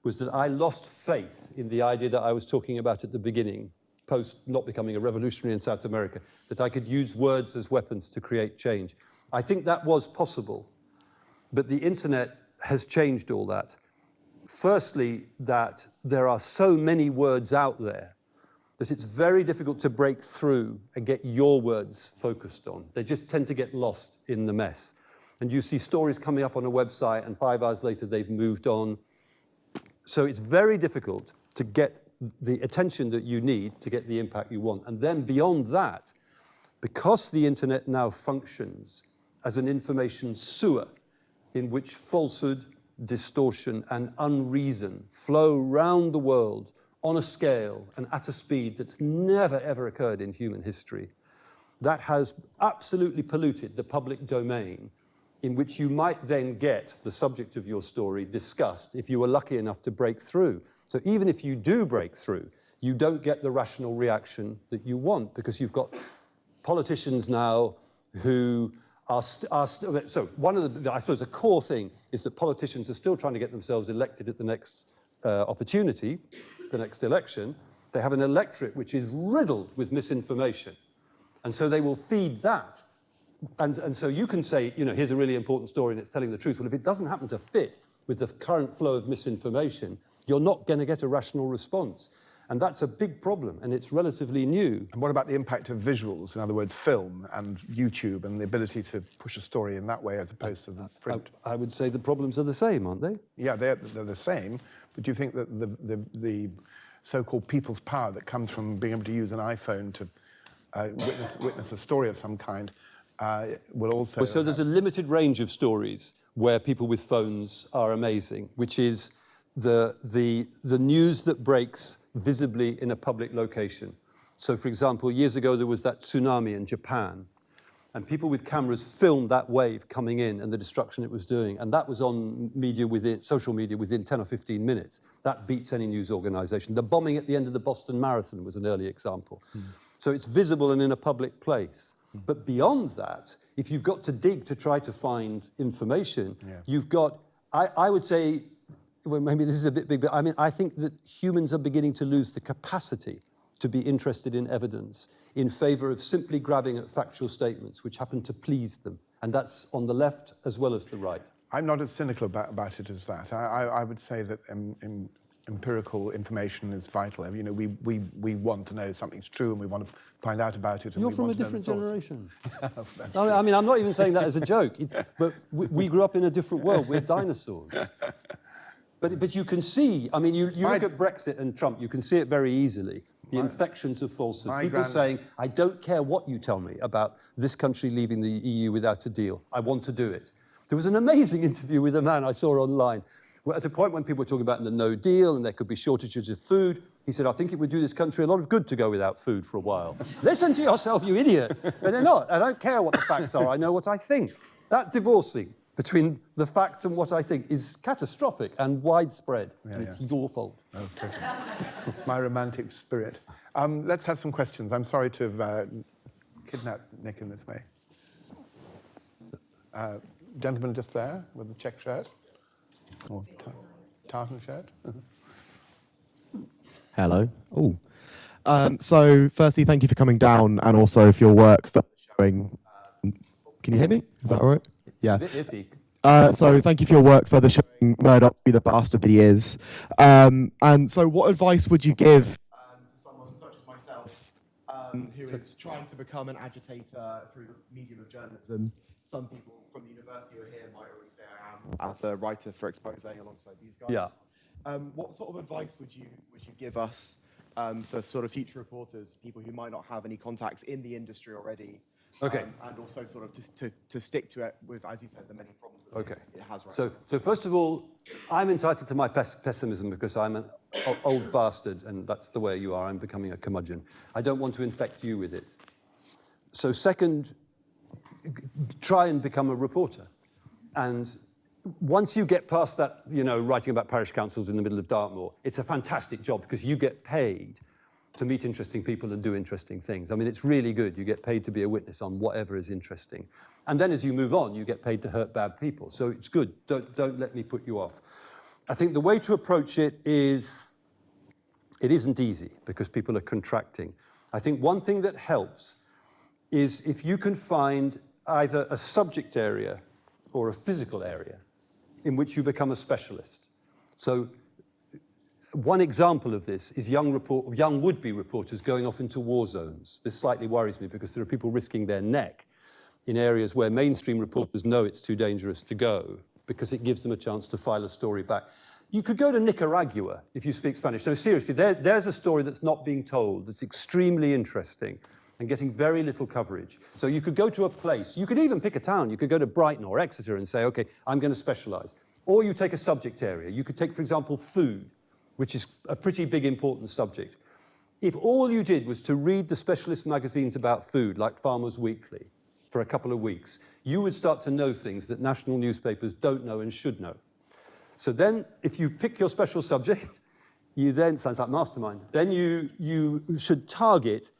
was that I lost faith in the idea that I was talking about at the beginning, post not becoming a revolutionary in South America, that I could use words as weapons to create change. I think that was possible, But the internet has changed all that. Firstly, that there are so many words out there that it's very difficult to break through and get your words focused on. They just tend to get lost in the mess. And you see stories coming up on a website and 5 hours later they've moved on. So it's very difficult to get the attention that you need to get the impact you want. And then beyond that, because the internet now functions as an information sewer in which falsehood, distortion, and unreason flow round the world on a scale and at a speed that's never, ever occurred in human history, that has absolutely polluted the public domain in which you might then get the subject of your story discussed if you were lucky enough to break through. So even if you do break through, you don't get the rational reaction that you want because you've got politicians now who so one of the, I suppose, the core thing is that politicians are still trying to get themselves elected at the next opportunity, the next election. They have an electorate which is riddled with misinformation. And so they will feed that. And so you can say, you know, here's a really important story and it's telling the truth. Well, if it doesn't happen to fit with the current flow of misinformation, you're not going to get a rational response. And that's a big problem, and it's relatively new. And what about the impact of visuals, in other words, film and YouTube, and the ability to push a story in that way as opposed to the print? I would say the problems are the same, aren't they? Yeah, they're the same, but do you think that the so-called people's power that comes from being able to use an iPhone to witness a story of some kind will also... Well, so there's a limited range of stories where people with phones are amazing, which is the news that breaks visibly in a public location. So, for example, years ago there was that tsunami in Japan, and people with cameras filmed that wave coming in and the destruction it was doing, and that was on social media within 10 or 15 minutes. That beats any news organization. The bombing at the end of the Boston Marathon was an early example. So it's visible and in a public place. But beyond that, if you've got to dig to try to find information, you've got, I would say, well, maybe this is a bit big, but I mean, I think that humans are beginning to lose the capacity to be interested in evidence in favor of simply grabbing at factual statements which happen to please them. And that's on the left as well as the right. I'm not as cynical about it as that. I would say that empirical information is vital. You know, we want to know something's true and we want to find out about it. And You're we from a want to different know the source. generation. I mean, I'm not even saying that as a joke, but we grew up in a different world. We're dinosaurs. But you can see, I mean, you look at Brexit and Trump, you can see it very easily. The infections of falsehood. People saying, I don't care what you tell me about this country leaving the EU without a deal. I want to do it. There was an amazing interview with a man I saw online. At a point when people were talking about the no deal and there could be shortages of food, he said, I think it would do this country a lot of good to go without food for a while. Listen to yourself, you idiot. But they're not. I don't care what the facts are. I know what I think. That divorcing between the facts and what I think is catastrophic and widespread. And it's your fault. Oh, totally. My romantic spirit. Let's have some questions. I'm sorry to have kidnapped Nick in this way. Gentleman just there with the check shirt. Or tartan shirt. Hello. So firstly, thank you for coming down and also for your work for showing... can you hear me? Is that all right? Yeah. It's a bit iffy. So thank you for your work further showing Murdoch to be the bastard that he is. And so what advice would you give to someone such as myself who is trying to become an agitator through the medium of journalism? Some people from the university who are here might already say I am as a writer for exposing alongside these guys. Yeah. What sort of advice would you give us for sort of future reporters, people who might not have any contacts in the industry already? Okay. And also sort of to stick to it with, as you said, the many problems that it has right now. So first of all, I'm entitled to my pessimism because I'm an old bastard, and that's the way you are. I'm becoming a curmudgeon. I don't want to infect you with it. So second, try and become a reporter. And once you get past that, you know, writing about parish councils in the middle of Dartmoor, it's a fantastic job because you get paid to meet interesting people and do interesting things. I mean, it's really good. You get paid to be a witness on whatever is interesting. And then as you move on, you get paid to hurt bad people. So it's good. Don't let me put you off. I think the way to approach it isn't easy because people are contracting. I think one thing that helps is if you can find either a subject area or a physical area in which you become a specialist. So one example of this is young would-be reporters going off into war zones. This slightly worries me because there are people risking their neck in areas where mainstream reporters know it's too dangerous to go because it gives them a chance to file a story back. You could go to Nicaragua if you speak Spanish. No, seriously, there's a story that's not being told, that's extremely interesting and getting very little coverage. So you could go to a place, you could even pick a town, you could go to Brighton or Exeter and say, okay, I'm going to specialize. Or you take a subject area. You could take, for example, food, which is a pretty big, important subject. If all you did was to read the specialist magazines about food, like Farmers Weekly, for a couple of weeks, you would start to know things that national newspapers don't know and should know. So then, if you pick your special subject, you then, sounds like mastermind, then you should target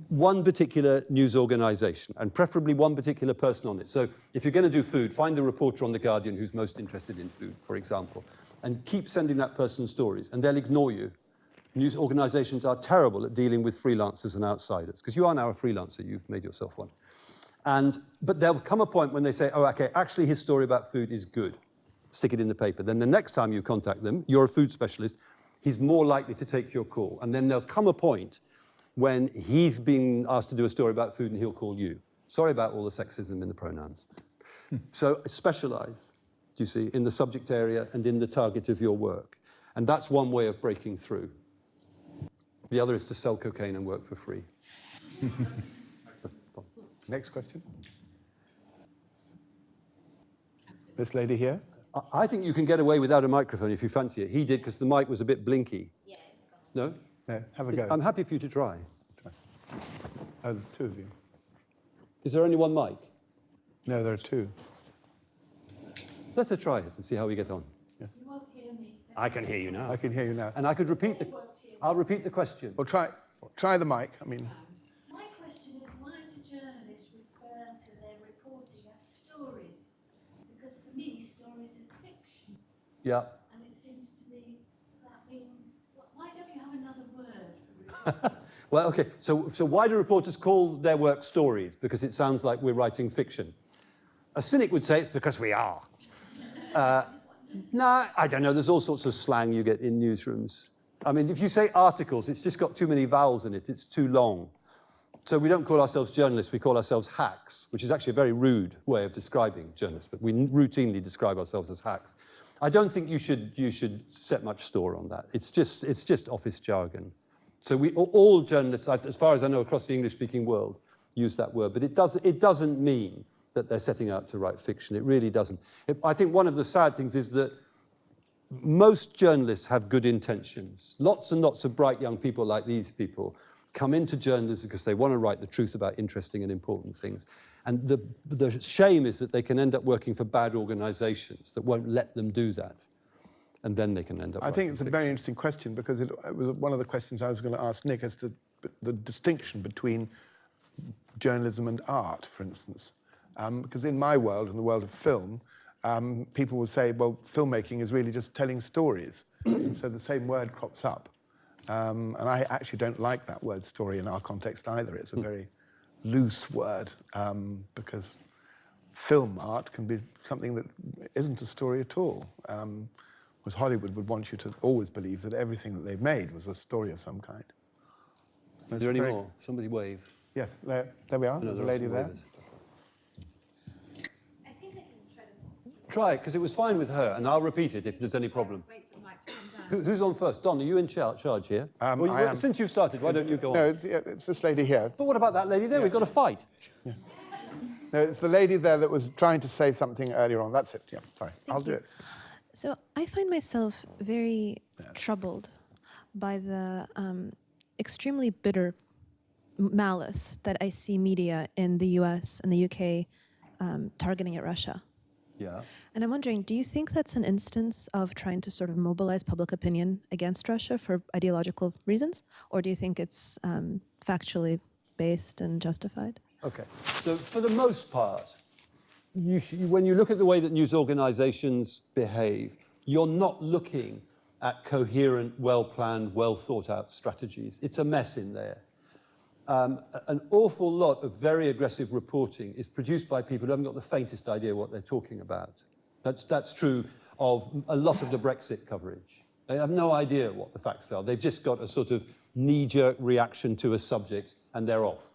one particular news organization, and preferably one particular person on it. So if you're going to do food, find the reporter on The Guardian who's most interested in food, for example, and keep sending that person stories, and they'll ignore you. News organizations are terrible at dealing with freelancers and outsiders, because you are now a freelancer, you've made yourself one. But there'll come a point when they say, oh, okay, actually his story about food is good. Stick it in the paper. Then the next time you contact them, you're a food specialist, he's more likely to take your call. And then there'll come a point when he's being asked to do a story about food and he'll call you. Sorry about all the sexism in the pronouns. So specialize, do you see, in the subject area and in the target of your work. And that's one way of breaking through. The other is to sell cocaine and work for free. Next question. This lady here. I think you can get away without a microphone if you fancy it. He did because the mic was a bit blinky. Yeah. No? No, have a go. I'm happy for you to try. Oh, there's two of you. Is there only one mic? No, there are two. Let her try it and see how we get on. You won't hear me. I can hear you now. I can hear you now. And I could repeat I'll repeat the question. Well, try the mic. I mean, My question is, why do journalists refer to their reporting as stories? Because for me, stories are fiction. Yeah. And it seems to me that means, why don't you have another word for reporting? Well, okay, so why do reporters call their work stories? Because it sounds like we're writing fiction. A cynic would say it's because we are. No, I don't know, there's all sorts of slang you get in newsrooms. I mean, if you say articles, it's just got too many vowels in it, it's too long. So we don't call ourselves journalists, we call ourselves hacks, which is actually a very rude way of describing journalists, but we routinely describe ourselves as hacks. I don't think you should set much store on that. It's just office jargon. So all journalists, as far as I know, across the English-speaking world, use that word, but it doesn't mean that they're setting out to write fiction. It really doesn't. I think one of the sad things is that most journalists have good intentions. Lots and lots of bright young people like these people come into journalism because they want to write the truth about interesting and important things. And the shame is that they can end up working for bad organizations that won't let them do that. And then they can end up I think it's a very interesting question because it was one of the questions I was going to ask Nick as to the distinction between journalism and art, for instance. Because in my world, in the world of film, people will say, well, filmmaking is really just telling stories. So the same word crops up. And I actually don't like that word story in our context either. It's a very loose word because film art can be something that isn't a story at all. Whereas Hollywood would want you to always believe that everything that they've made was a story of some kind. Is there any more? Somebody wave. Yes, there we are. There's a lady there. I think I can try to... Try it, because it was fine with her, and I'll repeat it if there's any problem. Wait for the mic to come down. Who's on first? Don, are you in charge here? Well, I am. Since you've started, why don't you go on? No, it's this lady here. But what about that lady there? We've got a fight. No, it's the lady there that was trying to say something earlier on. That's it. Yeah, sorry. I'll do it. So I find myself very troubled by the extremely bitter malice that I see media in the US and the UK targeting at Russia. Yeah. And I'm wondering, do you think that's an instance of trying to sort of mobilize public opinion against Russia for ideological reasons? Or do you think it's factually based and justified? Okay. So for the most part, when you look at the way that news organizations behave, you're not looking at coherent, well-planned, well-thought-out strategies. It's a mess in there. an awful lot of very aggressive reporting is produced by people who haven't got the faintest idea what they're talking about. That's true of a lot of the Brexit coverage. They have no idea what the facts are. They've just got a sort of knee-jerk reaction to a subject, and they're off.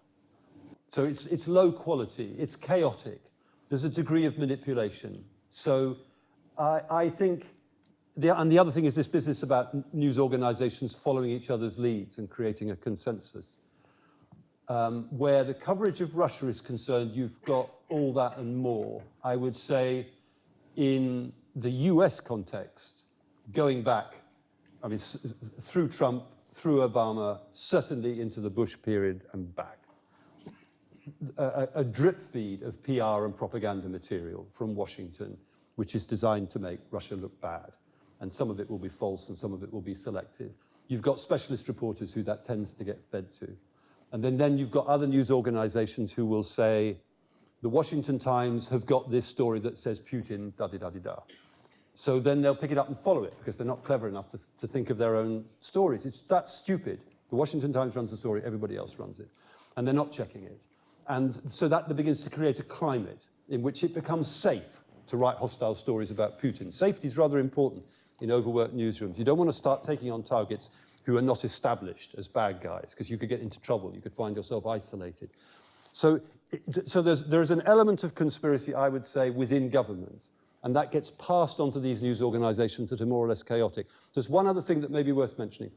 So it's low quality, it's chaotic. There's a degree of manipulation. So I think, and the other thing is this business about news organizations following each other's leads and creating a consensus. Where the coverage of Russia is concerned, you've got all that and more. I would say in the US context, going back, I mean, through Trump, through Obama, certainly into the Bush period and back, a drip feed of PR and propaganda material from Washington, which is designed to make Russia look bad. And some of it will be false and some of it will be selective. You've got specialist reporters who that tends to get fed to. And then you've got other news organizations who will say, the Washington Times have got this story that says Putin, da-di-da-di-da. So then they'll pick it up and follow it because they're not clever enough to think of their own stories. It's that stupid. The Washington Times runs the story, everybody else runs it. And they're not checking it. And so that begins to create a climate in which it becomes safe to write hostile stories about Putin. Safety is rather important in overworked newsrooms. You don't want to start taking on targets who are not established as bad guys, because you could get into trouble. You could find yourself isolated. So there's an element of conspiracy, I would say, within governments, and that gets passed on to these news organizations that are more or less chaotic. There's one other thing that may be worth mentioning.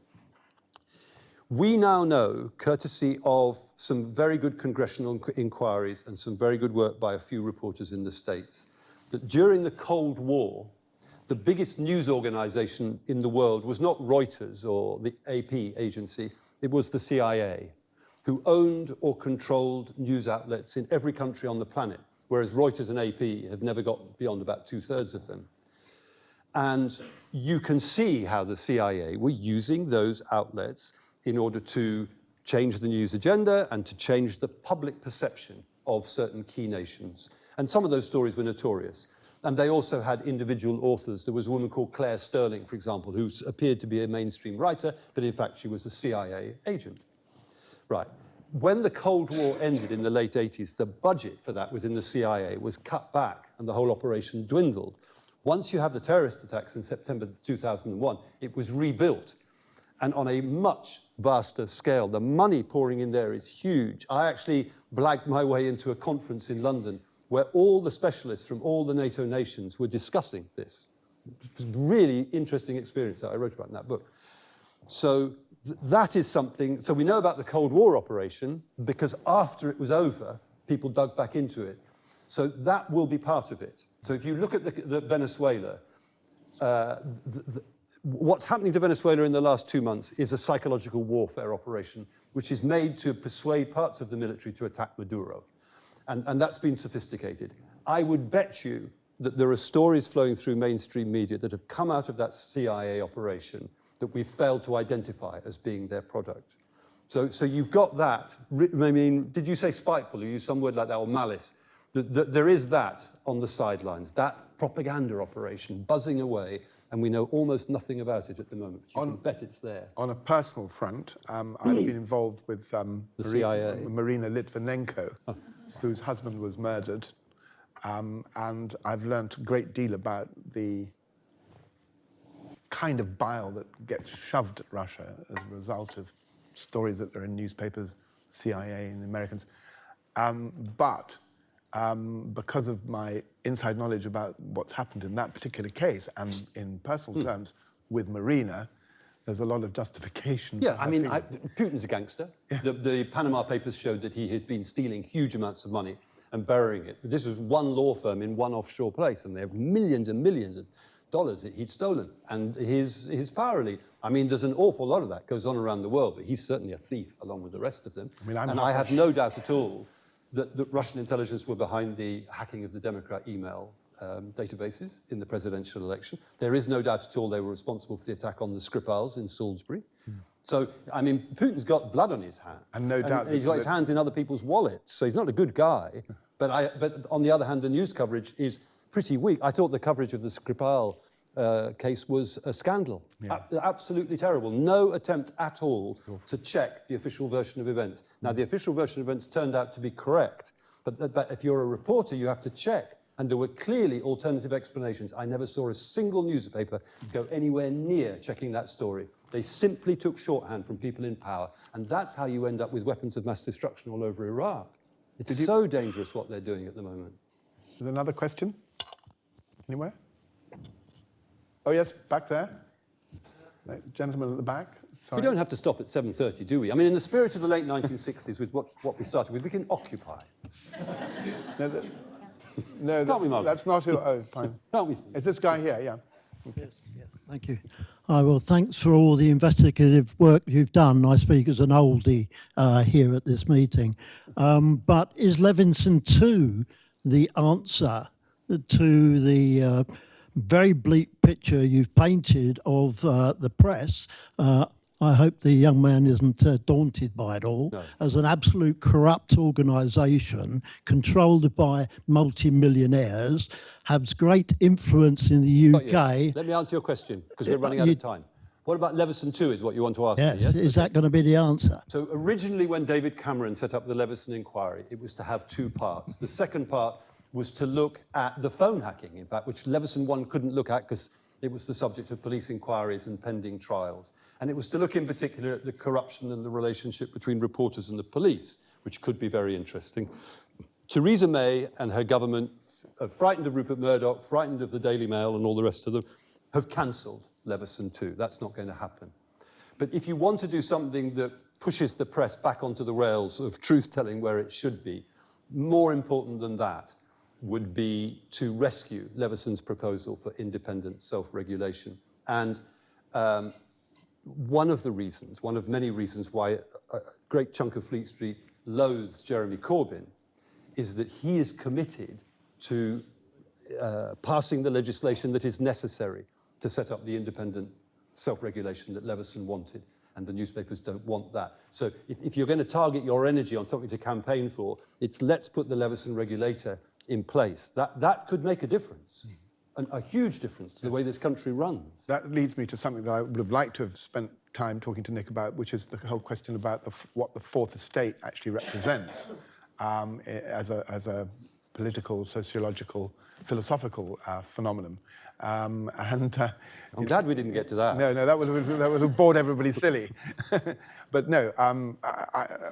We now know, courtesy of some very good congressional inquiries and some very good work by a few reporters in the States, that during the Cold War, the biggest news organization in the world was not Reuters or the AP agency, it was the CIA, who owned or controlled news outlets in every country on the planet, whereas Reuters and AP have never got beyond about 2/3 of them. And you can see how the CIA were using those outlets in order to change the news agenda and to change the public perception of certain key nations. And some of those stories were notorious. And they also had individual authors. There was a woman called Claire Sterling, for example, who appeared to be a mainstream writer, but in fact she was a CIA agent. Right. When the Cold War ended in the late 80s, the budget for that within the CIA was cut back and the whole operation dwindled. Once you have the terrorist attacks in September 2001, it was rebuilt, and on a much vaster scale. The money pouring in there is huge. I actually blagged my way into a conference in London where all the specialists from all the NATO nations were discussing this. It was a really interesting experience that I wrote about in that book. So that is something. So we know about the Cold War operation because after it was over, people dug back into it. So that will be part of it. So if you look at the Venezuela, what's happening to Venezuela in the last 2 months is a psychological warfare operation, which is made to persuade parts of the military to attack Maduro. And that's been sophisticated. I would bet you that there are stories flowing through mainstream media that have come out of that CIA operation that we've failed to identify as being their product. So you've got that. I mean, did you say spiteful? You used some word like that, or malice. There is that on the sidelines, that propaganda operation buzzing away, and we know almost nothing about it at the moment. But you can bet it's there. On a personal front, I've been involved with the CIA. Marina Litvinenko, whose husband was murdered, and I've learnt a great deal about the kind of bile that gets shoved at Russia as a result of stories that are in newspapers, CIA and the Americans. But because of my inside knowledge about what's happened in that particular case, and in personal terms with Marina, there's a lot of justification. Yeah, I mean, Putin's a gangster. Yeah. The Panama Papers showed that he had been stealing huge amounts of money and burying it. But this was one law firm in one offshore place, and they have millions and millions of dollars that he'd stolen. And his power elite. I mean, there's an awful lot of that goes on around the world, but he's certainly a thief along with the rest of them. I have no doubt at all that Russian intelligence were behind the hacking of the Democrat email databases in the presidential election. There is no doubt at all they were responsible for the attack on the Skripals in Salisbury. So, I mean, Putin's got blood on his hands. And no doubt he's got his hands in other people's wallets, so he's not a good guy. But on the other hand, the news coverage is pretty weak. I thought the coverage of the Skripal case was a scandal. Absolutely terrible. No attempt at all to check the official version of events. Now, the official version of events turned out to be correct, but if you're a reporter, you have to check. And there were clearly alternative explanations. I never saw a single newspaper go anywhere near checking that story. They simply took shorthand from people in power. And that's how you end up with weapons of mass destruction all over Iraq. It's so dangerous what they're doing at the moment. Is there another question? Anywhere? Oh, yes, back there. Gentleman at the back. Sorry. We don't have to stop at 7:30, do we? I mean, in the spirit of the late 1960s, with what we started with, we can occupy. No, that's not who. Oh, fine. Can't we? It's this guy here, yeah. Yes, yeah, thank you. Well, thanks for all the investigative work you've done. I speak as an oldie here at this meeting. But is Leveson 2 the answer to the very bleak picture you've painted of the press? I hope the young man isn't daunted by it all. No. As an absolute corrupt organisation controlled by multi-millionaires, has great influence in the UK. Let me answer your question, because we're running out of time. What about Leveson 2 is what you want to ask Yes, me, yes? is that going to be the answer? So originally when David Cameron set up the Leveson Inquiry, it was to have two parts. The second part was to look at the phone hacking, in fact, which Leveson 1 couldn't look at because it was the subject of police inquiries and pending trials. And it was to look in particular at the corruption and the relationship between reporters and the police, which could be very interesting. Theresa May and her government, frightened of Rupert Murdoch, frightened of the Daily Mail and all the rest of them, have cancelled Leveson 2. That's not going to happen. But if you want to do something that pushes the press back onto the rails of truth-telling where it should be, more important than that would be to rescue Leveson's proposal for independent self-regulation. And one of many reasons why a great chunk of Fleet Street loathes Jeremy Corbyn is that he is committed to passing the legislation that is necessary to set up the independent self-regulation that Leveson wanted, and the newspapers don't want that. So if you're going to target your energy on something to campaign for, it's let's put the Leveson regulator in place. That could make a difference. A huge difference to the way this country runs. That leads me to something that I would have liked to have spent time talking to Nick about, which is the whole question about what the Fourth Estate actually represents as a political, sociological, philosophical phenomenon. I'm glad we didn't get to that. No, that would have bored everybody silly. But no,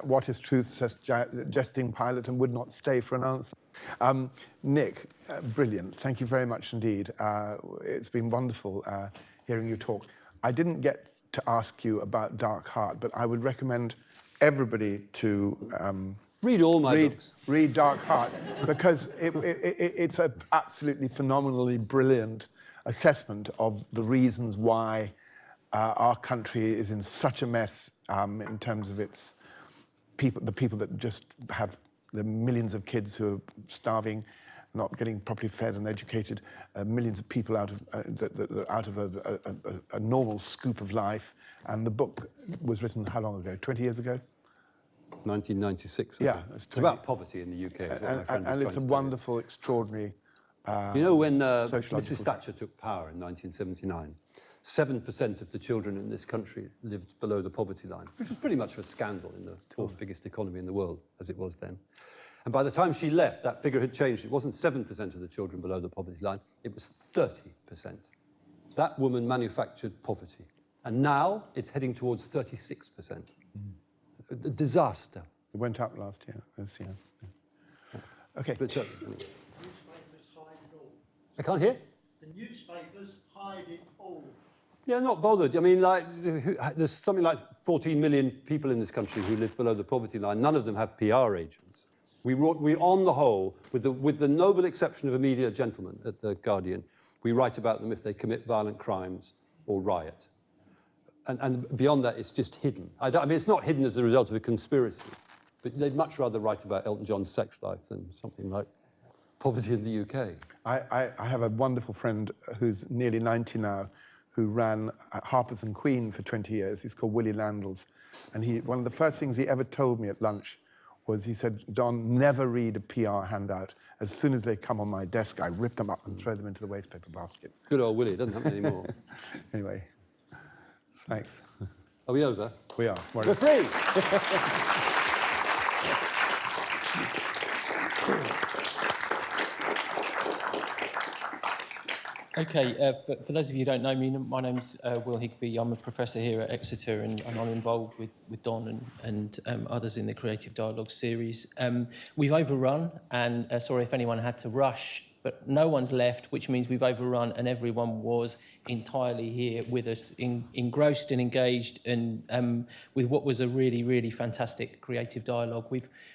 what is truth, says jesting Pilate, and would not stay for an answer. Nick, brilliant. Thank you very much indeed. It's been wonderful hearing you talk. I didn't get to ask you about Dark Heart, but I would recommend everybody to read all my books. Read Dark Heart, because it's an absolutely phenomenally brilliant assessment of the reasons why our country is in such a mess in terms of its people, the people that just have the millions of kids who are starving, not getting properly fed and educated, millions of people out of a normal scoop of life. And the book was written how long ago? 20 years ago? 1996. Yeah, it's about poverty in the UK. And it's a wonderful, extraordinary. You know, when Mrs. Thatcher took power in 1979, 7% of the children in this country lived below the poverty line, which was pretty much a scandal in the fourth biggest economy in the world, as it was then. And by the time she left, that figure had changed. It wasn't 7% of the children below the poverty line, it was 30%. That woman manufactured poverty. And now it's heading towards 36%. A disaster. It went up last year, this year. Yeah. Okay. But, Newspapers hide it all. I can't hear? The newspapers hide it all. Yeah, not bothered. I mean, there's something like 14 million people in this country who live below the poverty line. None of them have PR agents. We on the whole, with the noble exception of a media gentleman at The Guardian, we write about them if they commit violent crimes or riot. And beyond that, it's just hidden. I mean, it's not hidden as a result of a conspiracy, but they'd much rather write about Elton John's sex life than something like poverty in the UK. I have a wonderful friend who's nearly 90 now, who ran Harper's and Queen for 20 years. He's called Willie Landels. And one of the first things he ever told me at lunch was he said, Don, never read a PR handout. As soon as they come on my desk, I rip them up and throw them into the waste paper basket. Good old Willie, doesn't happen anymore. Anyway, thanks. Are we over? We are. We're free! Okay, for those of you who don't know me, my name's Will Higby. I'm a professor here at Exeter, and I'm involved with Don and others in the Creative Dialogue series. We've overrun, and sorry if anyone had to rush, but no one's left, which means we've overrun, and everyone was entirely here with us, engrossed and engaged, and with what was a really, really fantastic creative dialogue.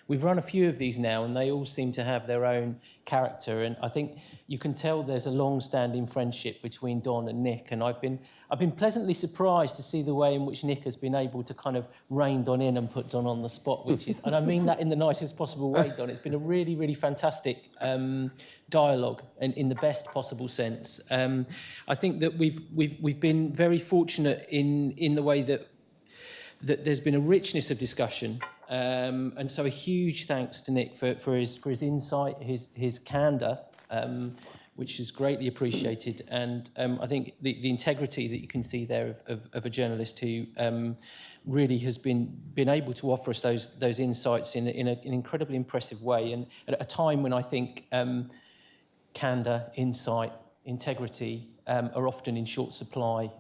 We've run a few of these now, and they all seem to have their own character, and I think you can tell there's a long-standing friendship between Don and Nick, and I've been pleasantly surprised to see the way in which Nick has been able to kind of rein Don in and put Don on the spot, which is, and I mean that in the nicest possible way, Don. It's been a really, really fantastic dialogue, and in the best possible sense. I think that we've been very fortunate in the way that there's been a richness of discussion, and so a huge thanks to Nick for his insight, his candour, which is greatly appreciated, and I think the integrity that you can see there of a journalist who really has been able to offer us those insights in an incredibly impressive way, and at a time when I think candour, insight, integrity are often in short supply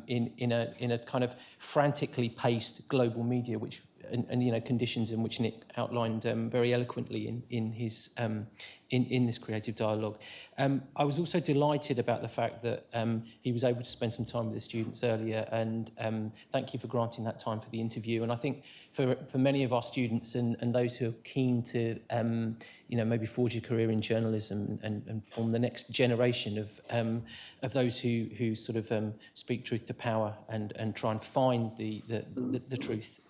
in a kind of frantically paced global media, which and you know, conditions in which Nick outlined very eloquently in his in this creative dialogue. I was also delighted about the fact that he was able to spend some time with the students earlier, and thank you for granting that time for the interview. And I think for many of our students and those who are keen to you know, maybe forge a career in journalism and form the next generation of those who sort of speak truth to power and try and find the truth.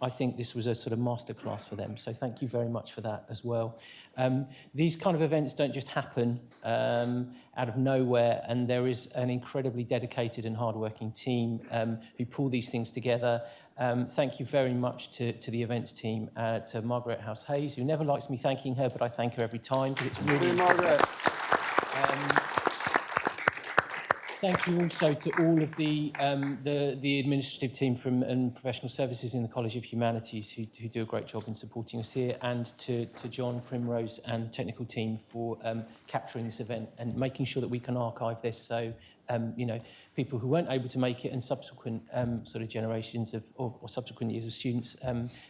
I think this was a sort of masterclass for them. So thank you very much for that as well. These kind of events don't just happen out of nowhere, and there is an incredibly dedicated and hardworking team who pull these things together. Thank you very much to the events team, to Margaret House-Hayes, who never likes me thanking her, but I thank her every time because it's really... Margaret. Thank you also to all of the administrative team and professional services in the College of Humanities who do a great job in supporting us here, and to John Primrose and the technical team for capturing this event and making sure that we can archive this so you know, people who weren't able to make it and subsequent sort of generations of or subsequent years of students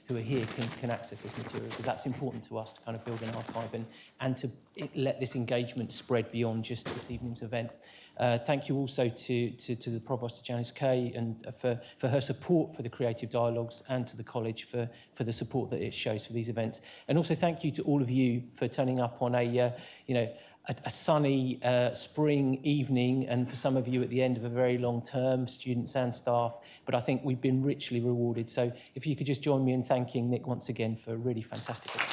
who are here can access this material, because that's important to us to kind of build an archive and to let this engagement spread beyond just this evening's event. Thank you also to the Provost, Janice Kay, and for her support for the creative dialogues, and to the college for the support that it shows for these events. And also thank you to all of you for turning up on a sunny spring evening, and for some of you at the end of a very long term, students and staff. But I think we've been richly rewarded. So if you could just join me in thanking Nick once again for a really fantastic event.